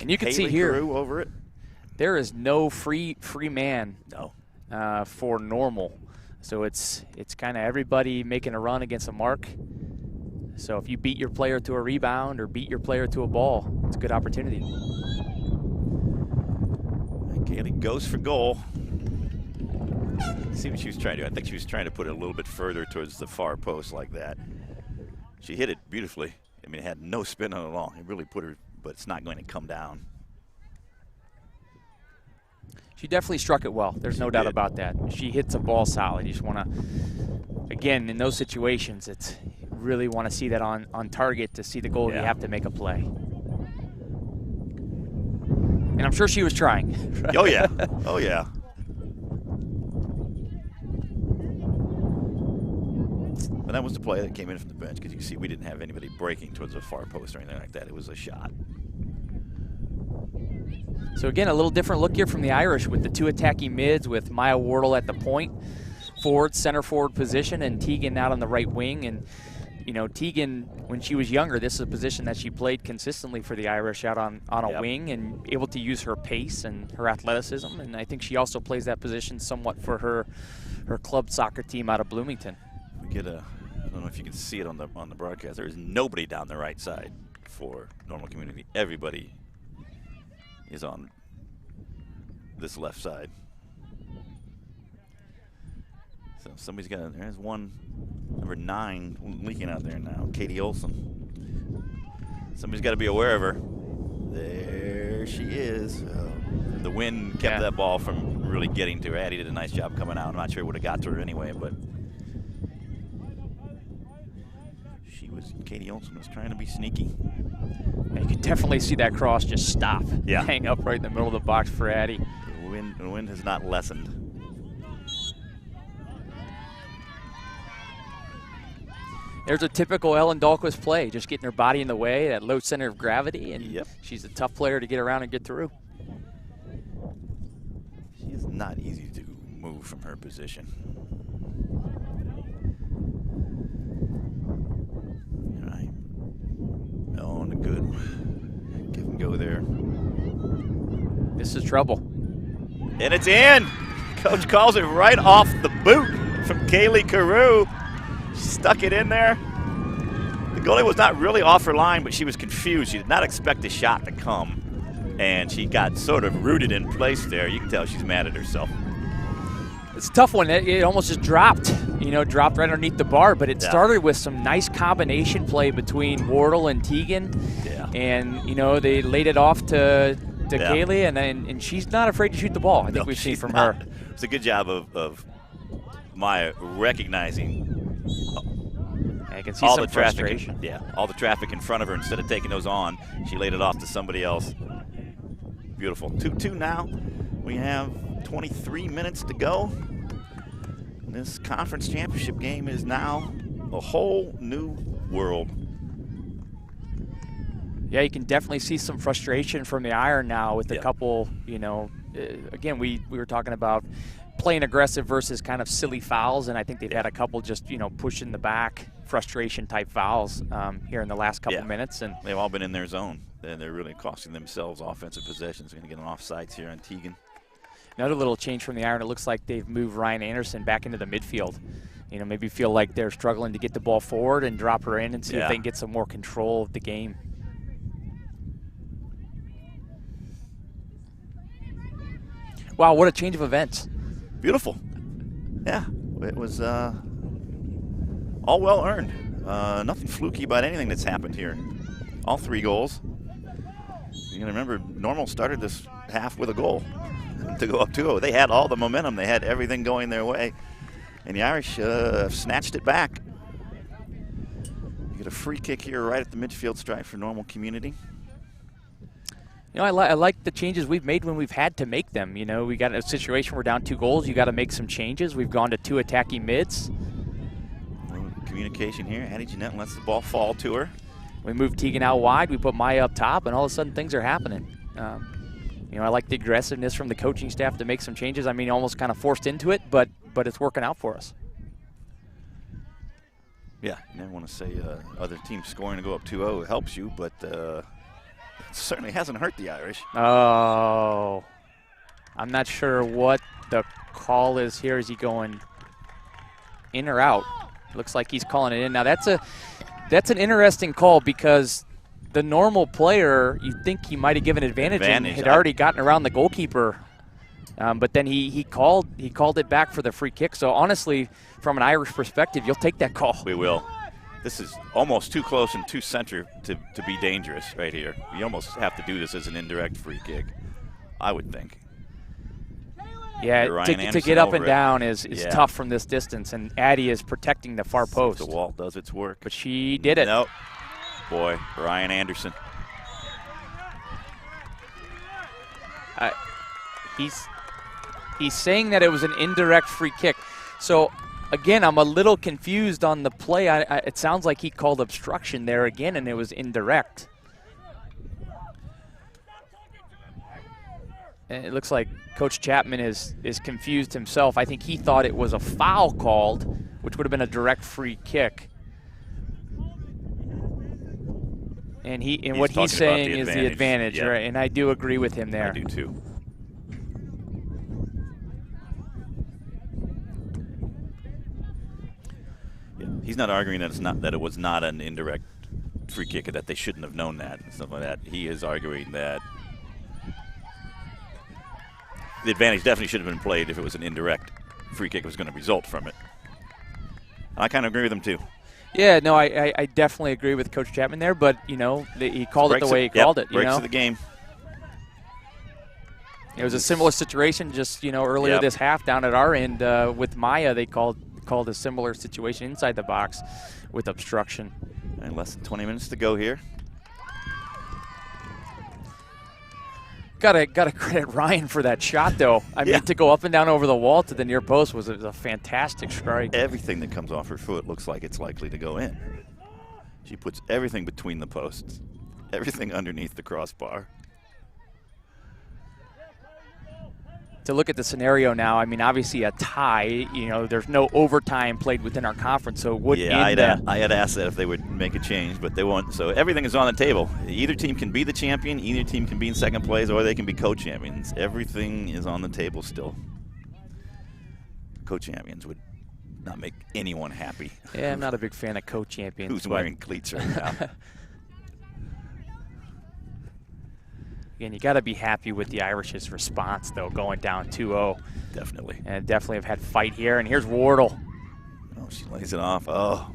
And you can see here over it. There is no free man. No. For normal. So it's kind of everybody making a run against a mark. So if you beat your player to a rebound or beat your player to a ball, it's a good opportunity. Kaylee goes for goal. See what she was trying to do. I think she was trying to put it a little bit further towards the far post like that. She hit it beautifully. I mean, it had no spin on it at all. It really put her, but it's not going to come down. She definitely struck it well. There's no doubt about that. She hits a ball solid. You just want to, again, in those situations, it's you really want to see that on target to see the goal. You have to make a play. And I'm sure she was trying. Oh, yeah. Oh, yeah. But that was the play that came in from the bench, because you see we didn't have anybody breaking towards the far post or anything like that. It was a shot. So again, a little different look here from the Irish with the 2 attacking mids, with Maya Wardle at the point, center forward position, and Tegan out on the right wing. And you know, Tegan, when she was younger, this is a position that she played consistently for the Irish out on a wing, and able to use her pace and her athleticism. And I think she also plays that position somewhat for her club soccer team out of Bloomington. We get a, I don't know if you can see it on the broadcast. There is nobody down the right side for normal community. Everybody is on this left side. So somebody's got, there's one, number 9, leaking out there now, Katie Olson. Somebody's got to be aware of her. There she is. The wind kept that ball from really getting to her. Addie did a nice job coming out. I'm not sure it would have got to her anyway, but Katie Olson was trying to be sneaky. You can definitely see that cross just stop. Yeah. Hang up right in the middle of the box for Addie. The wind has not lessened. There's a typical Ellen Dahlquist play, just getting her body in the way, that low center of gravity, and she's a tough player to get around and get through. She is not easy to move from her position. All right. Oh, and a good one. Give him go there. This is trouble. And it's in. Coach calls it right off the boot from Kaylee Carew. Stuck it in there. The goalie was not really off her line, but she was confused. She did not expect the shot to come, and she got sort of rooted in place there. You can tell she's mad at herself. It's a tough one. It almost just dropped, dropped right underneath the bar, but it started with some nice combination play between Wardle and Tegan. Yeah. And, they laid it off to Kaylee, and she's not afraid to shoot the ball. I think we've seen from her. It's a good job of Maya recognizing I can see all some frustration. All the traffic in front of her. Instead of taking those on, she laid it off to somebody else. Beautiful. 2-2 now. We have 23 minutes to go. This conference championship game is now a whole new world. Yeah, you can definitely see some frustration from the Iron now with a couple, again, we were talking about playing aggressive versus kind of silly fouls, and I think they've had a couple just, push in the back, frustration-type fouls here in the last couple minutes. And they've all been in their zone. They're really costing themselves offensive possessions. Going to get an offsides here on Tegan. Another little change from the Iron. It looks like they've moved Ryan Anderson back into the midfield. Maybe feel like they're struggling to get the ball forward and drop her in and see if they can get some more control of the game. Wow, what a change of events. Beautiful. Yeah, it was all well earned. Nothing fluky about anything that's happened here all 3 goals. You gotta remember, Normal started this half with a goal to go up 2-0. They had all the momentum. They had everything going their way. And the Irish snatched it back. You get a free kick here right at the midfield stripe for Normal Community. You know, I like the changes we've made when we've had to make them. You know, we got a situation where we're down 2 goals. You got to make some changes. We've gone to 2 attacking mids. Communication here. Addie Jeanette lets the ball fall to her. We move Tegan out wide. We put Maya up top, and all of a sudden things are happening. You know, I like the aggressiveness from the coaching staff to make some changes. I mean, almost kind of forced into it, but it's working out for us. Yeah, you never want to say other teams scoring to go up 2-0 helps you, but it certainly hasn't hurt the Irish. Oh, I'm not sure what the call is here. Is he going in or out? Looks like he's calling it in. Now that's an interesting call because the Normal player, you'd think he might have given advantage and had already gotten around the goalkeeper, but then he called it back for the free kick. So honestly, from an Irish perspective, you'll take that call. We will. This is almost too close and too center to be dangerous right here. You almost have to do this as an indirect free kick, I would think. Yeah, to get up and down is tough from this distance, and Addie is protecting the far post. The wall does its work. But she did it. Nope. Boy, Ryan Anderson. He's saying that it was an indirect free kick. So, again, I'm a little confused on the play. It sounds like he called obstruction there again, and it was indirect. And it looks like Coach Chapman is confused himself. I think he thought it was a foul called, which would have been a direct free kick. And what he's saying is the advantage, right? And I do agree with him there. I do too. Yeah, he's not arguing that it was not an indirect free kick, and that they shouldn't have known that and stuff like that. He is arguing that the advantage definitely should have been played if it was an indirect free kick was going to result from it. I kind of agree with him too. Yeah, no, I definitely agree with Coach Chapman there, but, you know, he called it the way he called it. Breaks of the game. It was a similar situation just, you know, earlier this half down at our end with Maya. They called a similar situation inside the box with obstruction. And less than 20 minutes to go here. Gotta credit Ryan for that shot, though. I mean, to go up and down over the wall to the near post was a fantastic strike. Everything that comes off her foot looks like it's likely to go in. She puts everything between the posts, everything underneath the crossbar. To look at the scenario now, I mean, obviously a tie. You know, there's no overtime played within our conference, so it would end I had asked that if they would make a change, but they won't. So everything is on the table. Either team can be the champion, either team can be in second place, or they can be co-champions. Everything is on the table still. Co-champions would not make anyone happy. Yeah, I'm not a big fan of co-champions. Who's wearing cleats right now? Again, you got to be happy with the Irish's response, though, going down 2-0. Definitely. And definitely have had fight here. And here's Wardle. Oh, she lays it off. Oh.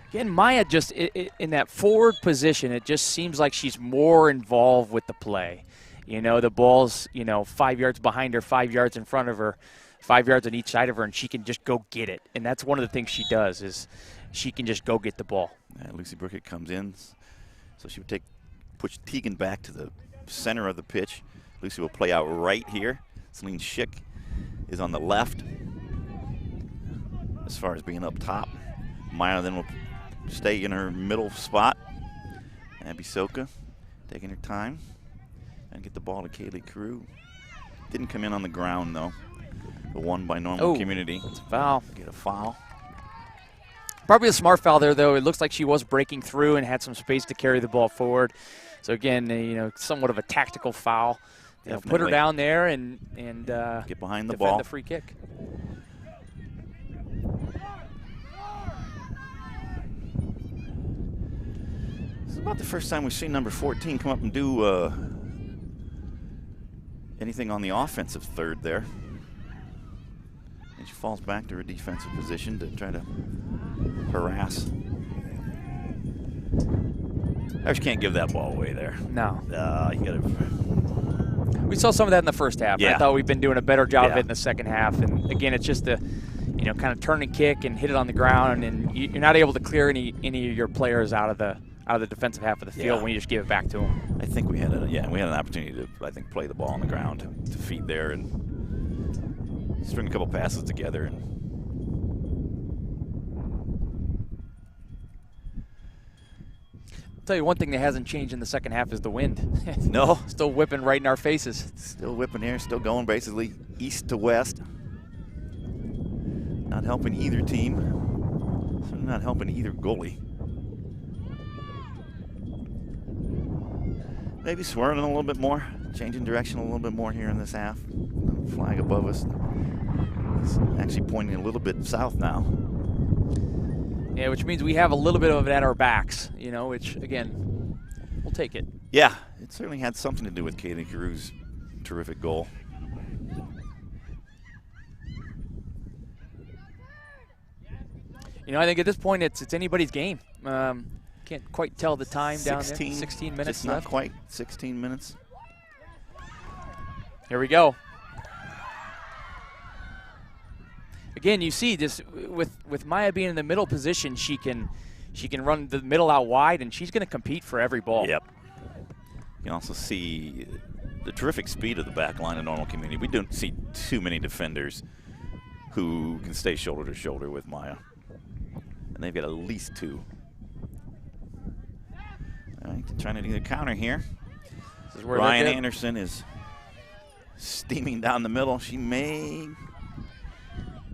Again, Maya just in that forward position, it just seems like she's more involved with the play. You know, the ball's, 5 yards behind her, 5 yards in front of her, 5 yards on each side of her, and she can just go get it. And that's one of the things she does is she can just go get the ball. Lucy Burkett comes in, so she would push Tegan back to the center of the pitch. Lucy will play out right here. Celine Schick is on the left as far as being up top. Maya then will stay in her middle spot. Abby Soka taking her time and get the ball to Kaylee Carew. Didn't come in on the ground though. The one by Normal Community. It's a foul. Get a foul. Probably a smart foul there, though. It looks like she was breaking through and had some space to carry the ball forward. So again, somewhat of a tactical foul. Put her down there and get behind the defend ball. The free kick. This is about the first time we've seen number 14 come up and do anything on the offensive third there. And she falls back to her defensive position to try to harass Irish can't give that ball away there. No. You got to. We saw some of that in the first half. Yeah. I thought we've been doing a better job of it in the second half. And again, it's just the, kind of turn and kick and hit it on the ground, and you're not able to clear any of your players out of the defensive half of the field when you just give it back to them. I think we had an opportunity to play the ball on the ground to feed there and string a couple passes together. And I'll tell you one thing that hasn't changed in the second half is the wind. No. Still whipping right in our faces. Still whipping here, still going basically east to west. Not helping either team. Certainly not helping either goalie. Maybe swerving a little bit more, changing direction a little bit more here in this half. The flag above us is actually pointing a little bit south now. Yeah, which means we have a little bit of it at our backs, which, again, we'll take it. Yeah, it certainly had something to do with Katie Carew's terrific goal. I think at this point it's anybody's game. Can't quite tell the time down there. 16 minutes just left. Not quite 16 minutes. Here we go. Again, you see this with Maya being in the middle position, she can run the middle out wide, and she's going to compete for every ball. Yep. You can also see the terrific speed of the back line in Normal Community. We don't see too many defenders who can stay shoulder to shoulder with Maya. And they've got at least two. All right, trying to do the counter here. This is where Ryan Anderson is steaming down the middle. She may.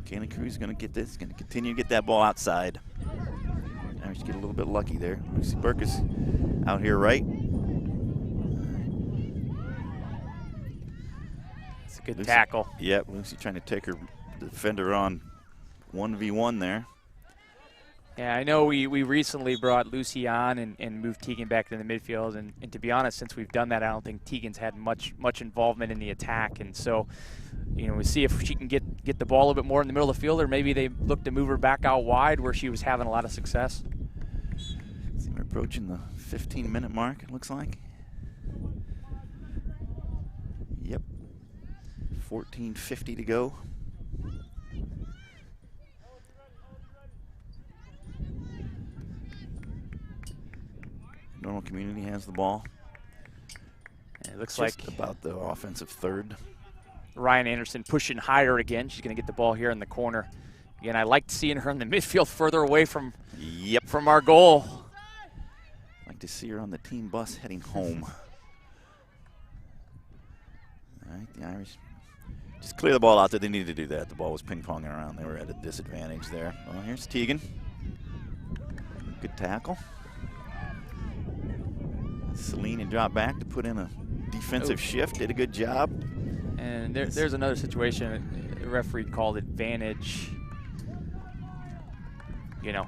Kayla Cruz is going to get this, going to continue to get that ball outside. Irish get a little bit lucky there. Lucy Burke is out here right. It's a good tackle. Yep, Lucy trying to take her defender on 1v1 there. Yeah, I know we recently brought Lucy on and moved Tegan back into the midfield, and to be honest, since we've done that, I don't think Tegan's had much involvement in the attack, and so we see if she can get the ball a little bit more in the middle of the field, or maybe they look to move her back out wide where she was having a lot of success. See, we're approaching the 15-minute mark, it looks like. Yep, 14:50 to go. Normal Community has the ball. It looks just like about the offensive third. Ryan Anderson pushing higher again. She's going to get the ball here in the corner. Again, I liked seeing her in the midfield further away from our goal. Like to see her on the team bus heading home. All right, the Irish just clear the ball out there. They needed to do that. The ball was ping-ponging around. They were at a disadvantage there. Well, here's Tegan. Good tackle. Celine dropped back to put in a defensive shift. Did a good job. And there's another situation. The referee called advantage.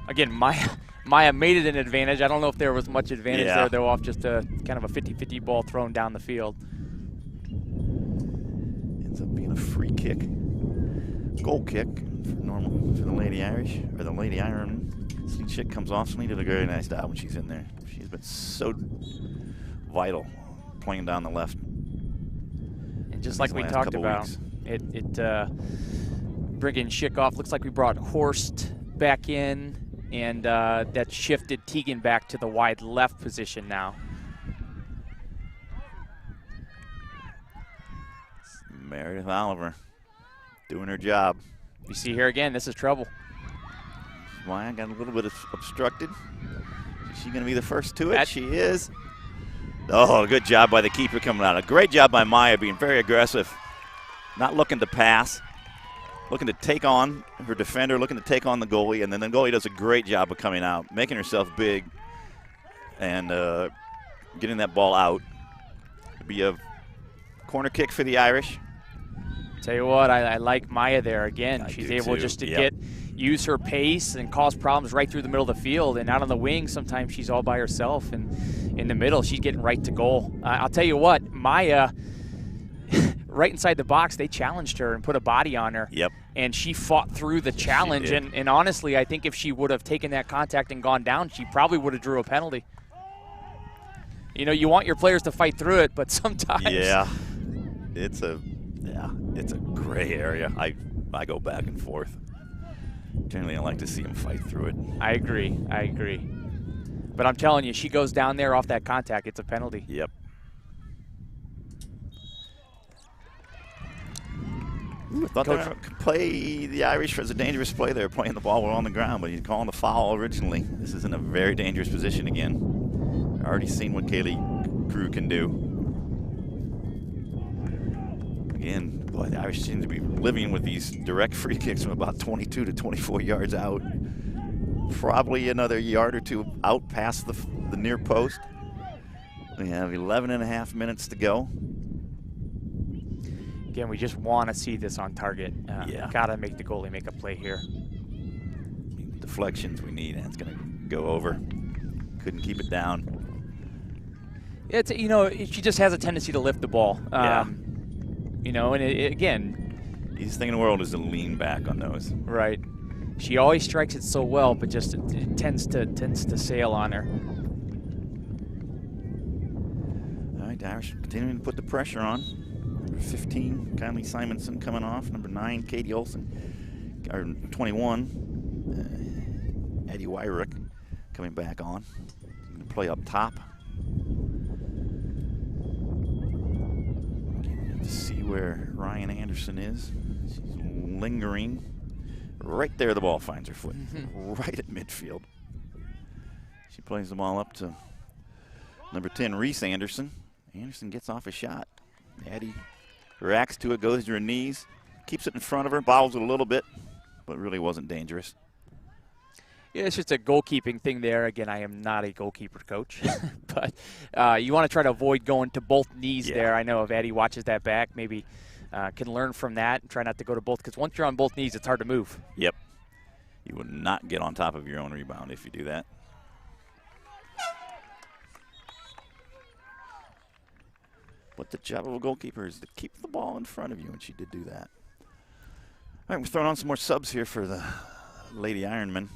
Again, Maya made it an advantage. I don't know if there was much advantage there, though, off just a kind of a 50-50 ball thrown down the field. Ends up being a free kick. Goal kick for the Lady Irish, or the Lady Iron. Celine Schick comes off. Celine did a very nice job when she's in there. She's been so vital playing down the left. And just like we talked about, bringing Schick off, looks like we brought Horst back in, and that shifted Tegan back to the wide left position now. Meredith Oliver doing her job. You see here again, this is trouble. Maya got a little bit obstructed. Is she going to be the first to it? She is. Oh, good job by the keeper coming out. A great job by Maya being very aggressive. Not looking to pass. Looking to take on her defender, looking to take on the goalie, and then the goalie does a great job of coming out, making herself big, and getting that ball out. It'll be a corner kick for the Irish. Tell you what, I like Maya there again. She's able just to use her pace and cause problems right through the middle of the field. And out on the wing, sometimes she's all by herself. And in the middle, she's getting right to goal. I'll tell you what, Maya, right inside the box, they challenged her and put a body on her. Yep. And she fought through the challenge. And honestly, I think if she would have taken that contact and gone down, she probably would have drew a penalty. You know, you want your players to fight through it, but sometimes. Yeah, it's a gray area. I go back and forth. Generally, I like to see them fight through it. I agree. But I'm telling you, she goes down there off that contact, it's a penalty. Yep. I thought they were going to play the Irish as a dangerous play. They were playing the ball on the ground, but he's calling the foul originally. This is in a very dangerous position again. Already seen what Kaylee Crew can do. Again, boy, the Irish seem to be living with these direct free kicks from about 22 to 24 yards out. Probably another yard or two out past the near post. We have 11.5 minutes to go. Again, we just want to see this on target. Yeah. Got to make the goalie make a play here. Deflections we need, and it's going to go over. Couldn't keep it down. It's, you know, she just has a tendency to lift the ball. Yeah. You know, and again. Easiest thing in the world is to lean back on those. Right. She always strikes it so well, but just it tends to sail on her. All right, Irish continuing to put the pressure on. Number 15, Kylie Simonson coming off. Number 9, Katie Olsen. Or 21, Eddie Wyrick coming back on. Going to play up top. To see where Ryan Anderson is. She's lingering. Right there, the ball finds her foot. Right at midfield. She plays the ball up to number 10, Reese Anderson. Anderson gets off a shot. Addie reacts to it, goes to her knees, keeps it in front of her, bobbles it a little bit, but really wasn't dangerous. Yeah, it's just a goalkeeping thing there. Again, I am not a goalkeeper coach, but you want to try to avoid going to both knees there. I know if Addie watches that back, maybe can learn from that and try not to go to both, because once you're on both knees, it's hard to move. Yep. You would not get on top of your own rebound if you do that. But the job of a goalkeeper is to keep the ball in front of you, and she did do that. All right, we're throwing on some more subs here for the Lady Ironmen.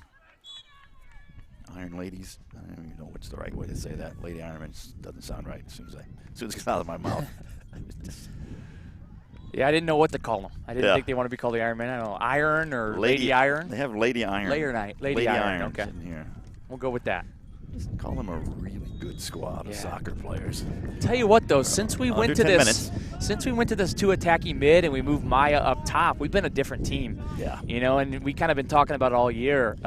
Iron Ladies. I don't even know what's the right way to say that. Lady Ironman doesn't sound right as soon as it gets out of my mouth. Yeah, I didn't know what to call them. I didn't think they want to be called the Iron Men. I don't know, Iron or Lady Iron? They have Lady Iron. Lady Iron. Okay. Okay. Here. We'll go with that. Just call them a really good squad of soccer players. Tell you what, though, since we went to this 2 attacking mid and we moved Maya up top, we've been a different team. Yeah. You know, and we kind of been talking about it all year,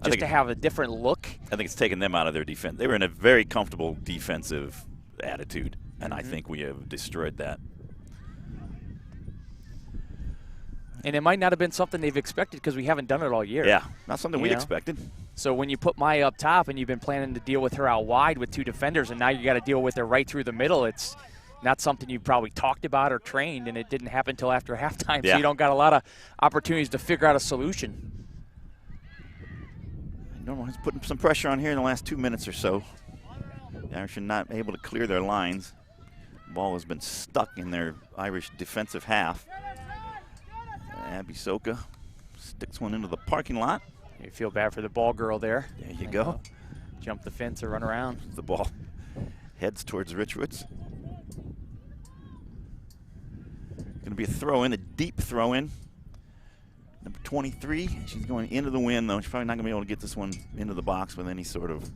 just to have a different look. I think it's taken them out of their defense. They were in a very comfortable defensive attitude, and I think we have destroyed that. And it might not have been something they've expected because we haven't done it all year. Yeah, not something we expected. So when you put Maya up top and you've been planning to deal with her out wide with 2 defenders, and now you got to deal with her right through the middle, it's not something you probably talked about or trained, and it didn't happen until after halftime, so you don't got a lot of opportunities to figure out a solution. Norman's putting some pressure on here in the last 2 minutes or so. The Irish are not able to clear their lines. The ball has been stuck in their Irish defensive half. Abby Soka sticks one into the parking lot. You feel bad for the ball girl there. There you go. Jump the fence or run around. The ball heads towards Richwoods. Going to be a throw-in, a deep throw-in. Number 23, she's going into the wind, though. She's probably not going to be able to get this one into the box with any sort of...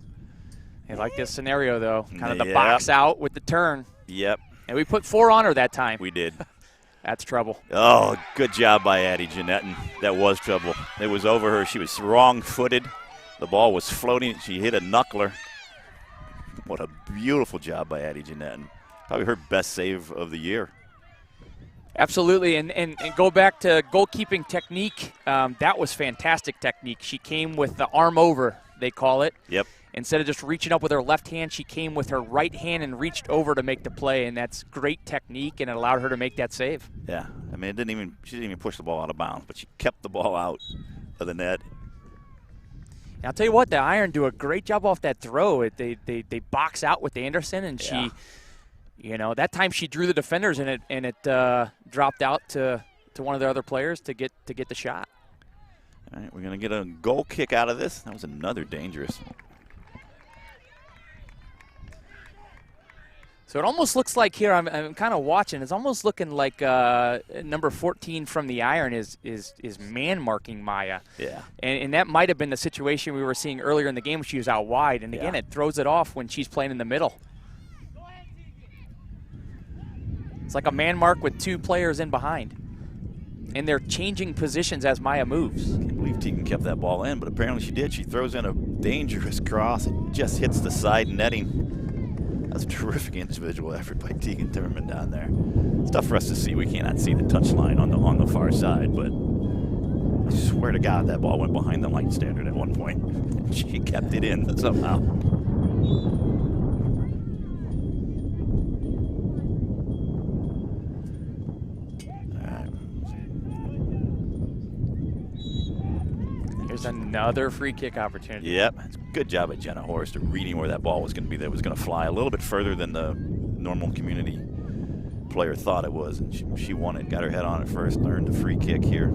I like this scenario, though. Kind of the box out with the turn. Yep. And we put 4 on her that time. We did. That's trouble. Oh, good job by Addie Jeanetton. That was trouble. It was over her. She was wrong-footed. The ball was floating. She hit a knuckler. What a beautiful job by Addie Jeanetton. Probably her best save of the year. Absolutely, and go back to goalkeeping technique. That was fantastic technique. She came with the arm over, they call it. Yep. Instead of just reaching up with her left hand, she came with her right hand and reached over to make the play, and that's great technique, and it allowed her to make that save. Yeah, I mean, she didn't even push the ball out of bounds, but she kept the ball out of the net. And I'll tell you what, the Iron do a great job off that throw. They box out with Anderson, and she, You know, that time she drew the defenders and it dropped out to one of the other players to get the shot. All right, we're going to get a goal kick out of this. That was another dangerous. So it almost looks like here, I'm kind of watching, it's almost looking like number 14 from the iron is man-marking Maya. Yeah. And that might have been the situation we were seeing earlier in the game when she was out wide. And again, it throws it off when she's playing in the middle. It's like a man mark with 2 players in behind. And they're changing positions as Maya moves. Can't believe Tegan kept that ball in, but apparently she did. She throws in a dangerous cross. It just hits the side netting. That's a terrific individual effort by Tegan Timmerman down there. It's tough for us to see. We cannot see the touchline on the far side, but I swear to God that ball went behind the line standard at one point. She kept it in somehow. Here's another free kick opportunity. Yep, good job at Jenna Horst of reading where that ball was going to be. That was going to fly a little bit further than the normal community player thought it was, and she won it. Got her head on it first, earned a free kick here.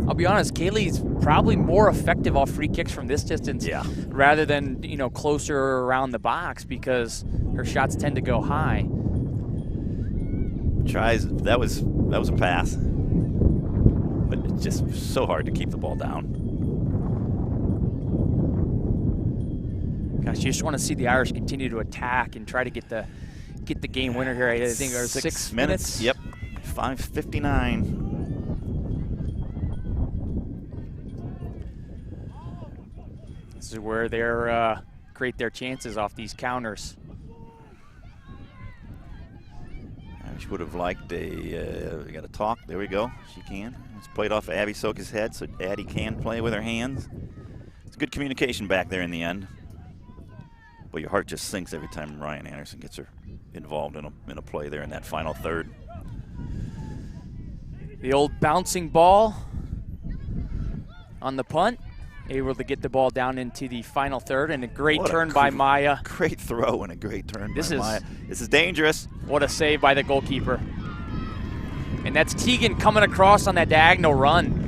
I'll be honest, Kaylee's probably more effective off free kicks from this distance, rather than closer around the box because her shots tend to go high. Tries that was a pass, but it's just so hard to keep the ball down. Gosh, you just want to see the Irish continue to attack and try to get the game winner here. I think there's 6 minutes. Yep, 5:59. This is where they create their chances off these counters. She would have liked we got to talk. There we go. She can. It's played off of Abby Soka's head, so Addie can play with her hands. It's good communication back there in the end. But your heart just sinks every time Ryan Anderson gets her involved in a play there in that final third. The old bouncing ball on the punt. Able to get the ball down into the final third, and a great turn by Maya. Great throw and a great turn by Maya. This is dangerous. What a save by the goalkeeper. And that's Tegan coming across on that diagonal run.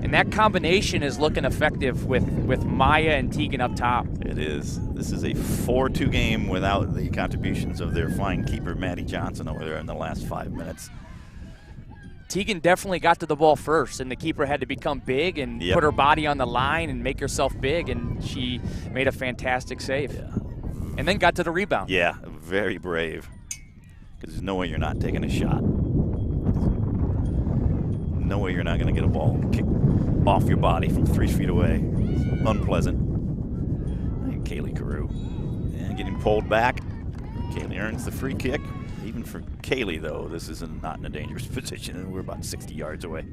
And that combination is looking effective with Maya and Tegan up top. It is. This is a 4-2 game without the contributions of their fine keeper, Maddie Johnson, over there in the last 5 minutes. Tegan definitely got to the ball first, and the keeper had to become big and put her body on the line and make herself big, and she made a fantastic save. Yeah. And then got to the rebound. Yeah, very brave. Because there's no way you're not taking a shot. No way you're not going to get a ball kicked off your body from 3 feet away. Unpleasant. And Kaylee Carew. And getting pulled back. Kaylee earns the free kick. Even for Kaylee, though, this is not in a dangerous position. We're about 60 yards away.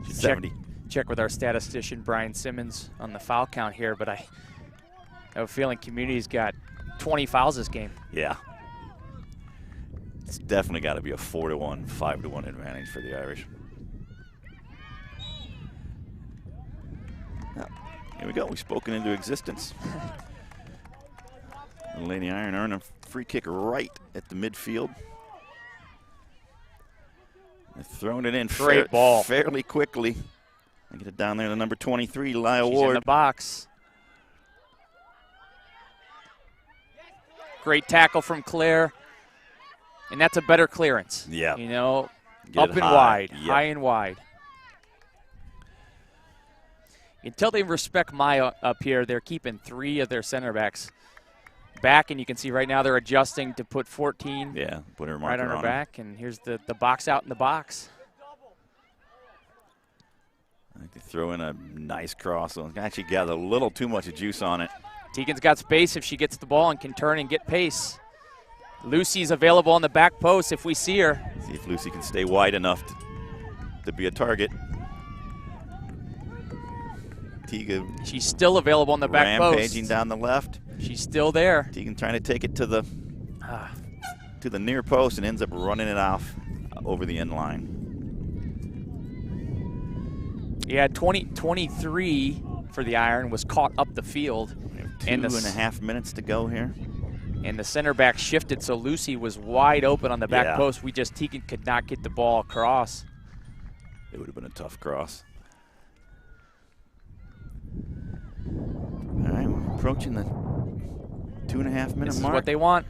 She's 70. Check with our statistician, Brian Simmons, on the foul count here, but I have a feeling Community's got 20 fouls this game. Yeah. It's definitely got to be a 4-1, 5-1 advantage for the Irish. Now, here we go. We've spoken into existence. The Lady Iron earn a free kick right at the midfield. They're throwing it in fairly quickly. I get it down there to number 23, Lyle Ward. In the box. Great tackle from Claire. And that's a better clearance. Yeah. Up and wide, high and wide. Until they respect Maya up here, they're keeping 3 of their center backs back, and you can see right now they're adjusting to put 14 put her right on her back, and here's the box out in the box. I think they throw in a nice cross. Actually got a little too much juice on it. Tegan's got space if she gets the ball and can turn and get pace. Lucy's available on the back post if we see her. See if Lucy can stay wide enough to be a target. Tegan. She's still available on the back post. Rampaging down the left. She's still there. Tegan trying to take it to the near post and ends up running it off over the end line. Yeah, 23 for the Iron was caught up the field. We have 2.5 minutes to go here. And the center back shifted, so Lucy was wide open on the back Yeah. post. Tegan could not get the ball across. It would have been a tough cross. All right, we're approaching the 2.5 minute This is mark. what they want.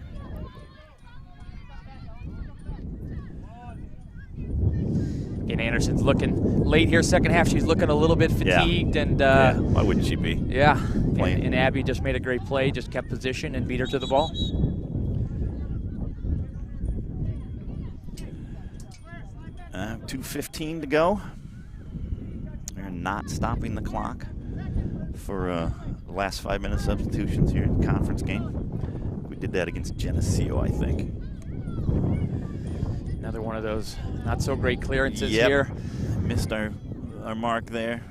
And Anderson's looking late here, second half. She's looking a little bit fatigued, and Yeah, why wouldn't she be? yeah. Playing. And Abby just made a great play, just kept position and beat her to the ball. 2:15 to go. They're not stopping the clock for the last 5-minute substitutions here in the conference game. We did that against Geneseo, I think. Another one of those not so great clearances Yep. here. Missed our mark there.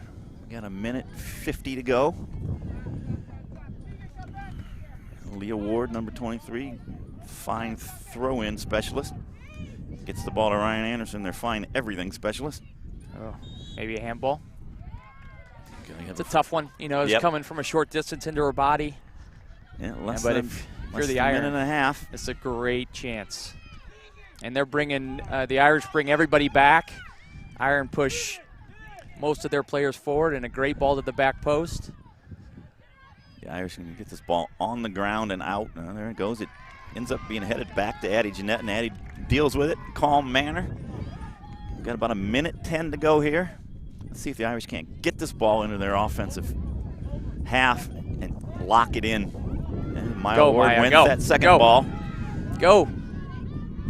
We got 1:50 to go. Leah Ward, number 23, fine throw-in specialist. Gets the ball to Ryan Anderson, their fine everything specialist. Oh, maybe a handball. Okay, It's a tough one. You know, it's Yep. coming from a short distance into her body. Yeah, less but than, if less you're the than a Iron, minute and a half. it's a great chance. And they're bringing, the Irish bring everybody back. Iron push most of their players forward, and a great ball to the back post. The Irish can get this ball on the ground and out. There it goes. It ends up being headed back to Addie Jeanette, and Addie deals with it in calm manner. We've got about 1:10 to go here. Let's see if the Irish can't get this ball into their offensive half and lock it in. And Maya Go, Ward Maya, wins go. that second Go. ball. Go.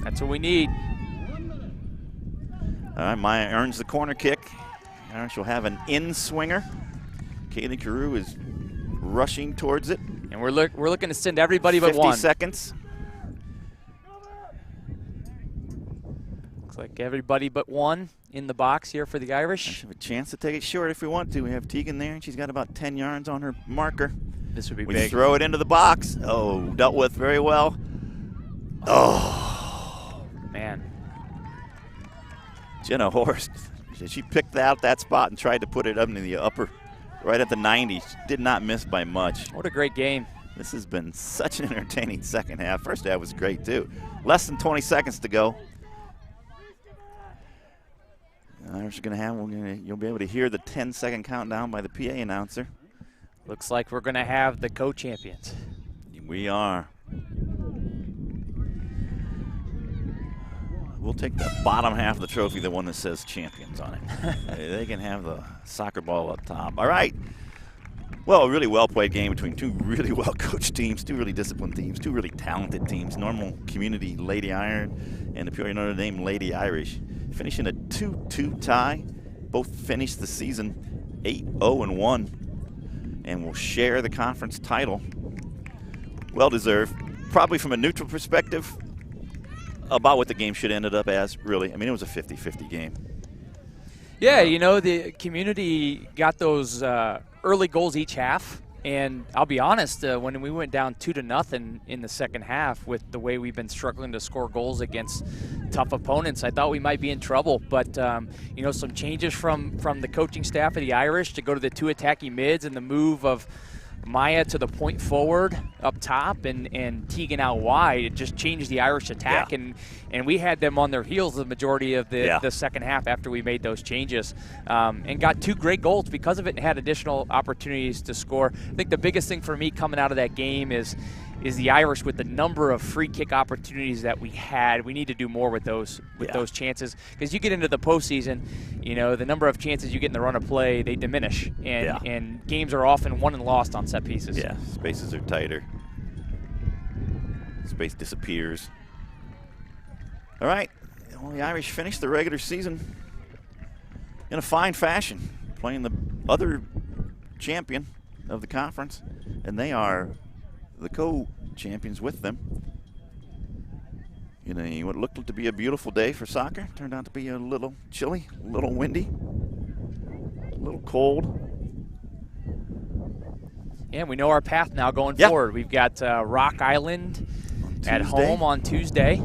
That's what we need. All right, Maya earns the corner kick. Irish will have an in-swinger. Kaylee Carew is rushing towards it. And we're looking to send everybody but 50 one. seconds. Looks like everybody but one in the box here for the Irish. We have a chance to take it short if we want to. We have Tegan there, and she's got about 10 yards on her marker. This would be We big. throw it into the box. Oh, dealt with very well. Oh, Man. Jenna Horst. She picked out that spot and tried to put it up into the upper, right at the 90. She did not miss by much. What a great game. This has been such an entertaining second half. First half was great, too. Less than 20 seconds to go. The Irish are going to have, you'll be able to hear the 10-second countdown by the PA announcer. Looks like we're going to have the co-champions. We are. We'll take the bottom half of the trophy, the one that says champions on it. They can have the soccer ball up top. All right. Well, a really well-played game between two really well-coached teams, two really disciplined teams, two really talented teams. Normal Community Lady Iron and the Peoria Notre Dame Lady Irish. Finishing a 2-2 tie. Both finished the season 8-0-1 and will share the conference title. Well-deserved. Probably from a neutral perspective, about what the game should have ended up as, really. I mean, it was a 50-50 game. Yeah, you know, the community got those early goals each half. And I'll be honest, when we went down 2-0 in the second half with the way we've been struggling to score goals against tough opponents, I thought we might be in trouble. But, you know, some changes from the coaching staff of the Irish to go to the two attacking mids and the move of Maya to the point forward up top and Tegan out wide. It just changed the Irish attack, and we had them on their heels the majority of the second half after we made those changes, and got two great goals because of it and had additional opportunities to score. I think the biggest thing for me coming out of that game is the Irish with the number of free kick opportunities that we had. We need to do more with those chances, because you get into the postseason, you know, the number of chances you get in the run of play, they diminish, and games are often won and lost on set pieces. Yeah, spaces are tighter. Space disappears. All right, well, the Irish finished the regular season in a fine fashion, playing the other champion of the conference, and they are the co-champions with them. You know, what looked to be a beautiful day for soccer turned out to be a little chilly, a little windy, a little cold. Yeah, we know our path now going forward. We've got Rock Island at home on Tuesday,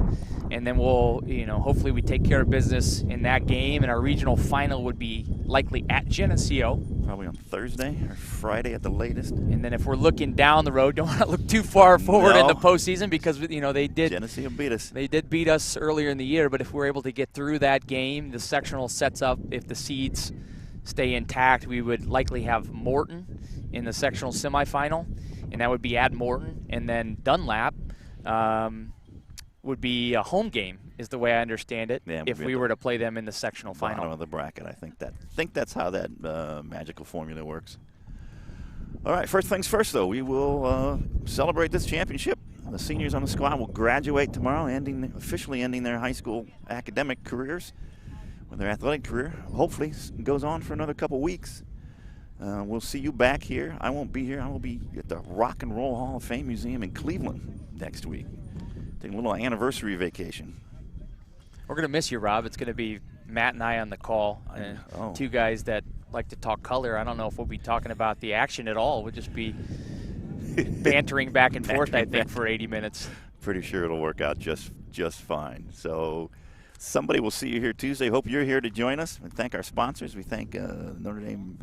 and then we'll, you know, hopefully we take care of business in that game, and our regional final would be likely at Geneseo probably on Thursday or Friday at the latest. And then if we're looking down the road, don't want to look too far forward in the postseason because, you know, they did. Genesee will beat us. They did beat us earlier in the year, but if we're able to get through that game, the sectional sets up, if the seeds stay intact, we would likely have Morton in the sectional semifinal, and that would be at Morton. And then Dunlap would be a home game, is the way I understand it, if we were to play them in the sectional final. Bottom of the bracket, I think that's how that magical formula works. All right, first things first, though, we will celebrate this championship. The seniors on the squad will graduate tomorrow, officially ending their high school academic careers. With their athletic career, hopefully, goes on for another couple weeks. We'll see you back here. I won't be here. I will be at the Rock and Roll Hall of Fame Museum in Cleveland next week. Taking a little anniversary vacation. We're going to miss you, Rob. It's going to be Matt and I on the call. Two guys that like to talk color. I don't know if we'll be talking about the action at all. We'll just be bantering back and forth, I think, for 80 minutes. Pretty sure it'll work out just fine. So somebody will see you here Tuesday. Hope you're here to join us. We thank our sponsors. We thank Notre Dame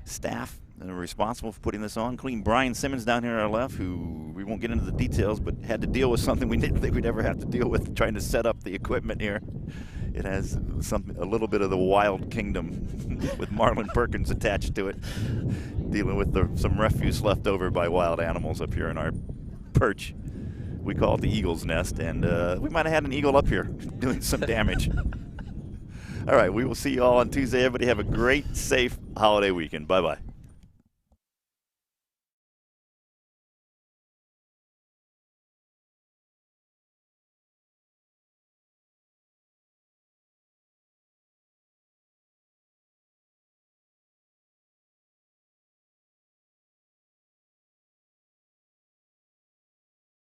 staff that are responsible for putting this on, including Brian Simmons down here on our left, who we won't get into the details, but had to deal with something we didn't think we'd ever have to deal with, trying to set up the equipment here. It has a little bit of the Wild Kingdom with Marlon Perkins attached to it, dealing with some refuse left over by wild animals up here in our perch. We call it the Eagle's Nest, and we might have had an eagle up here doing some damage. All right, we will see you all on Tuesday. Everybody have a great, safe holiday weekend. Bye-bye.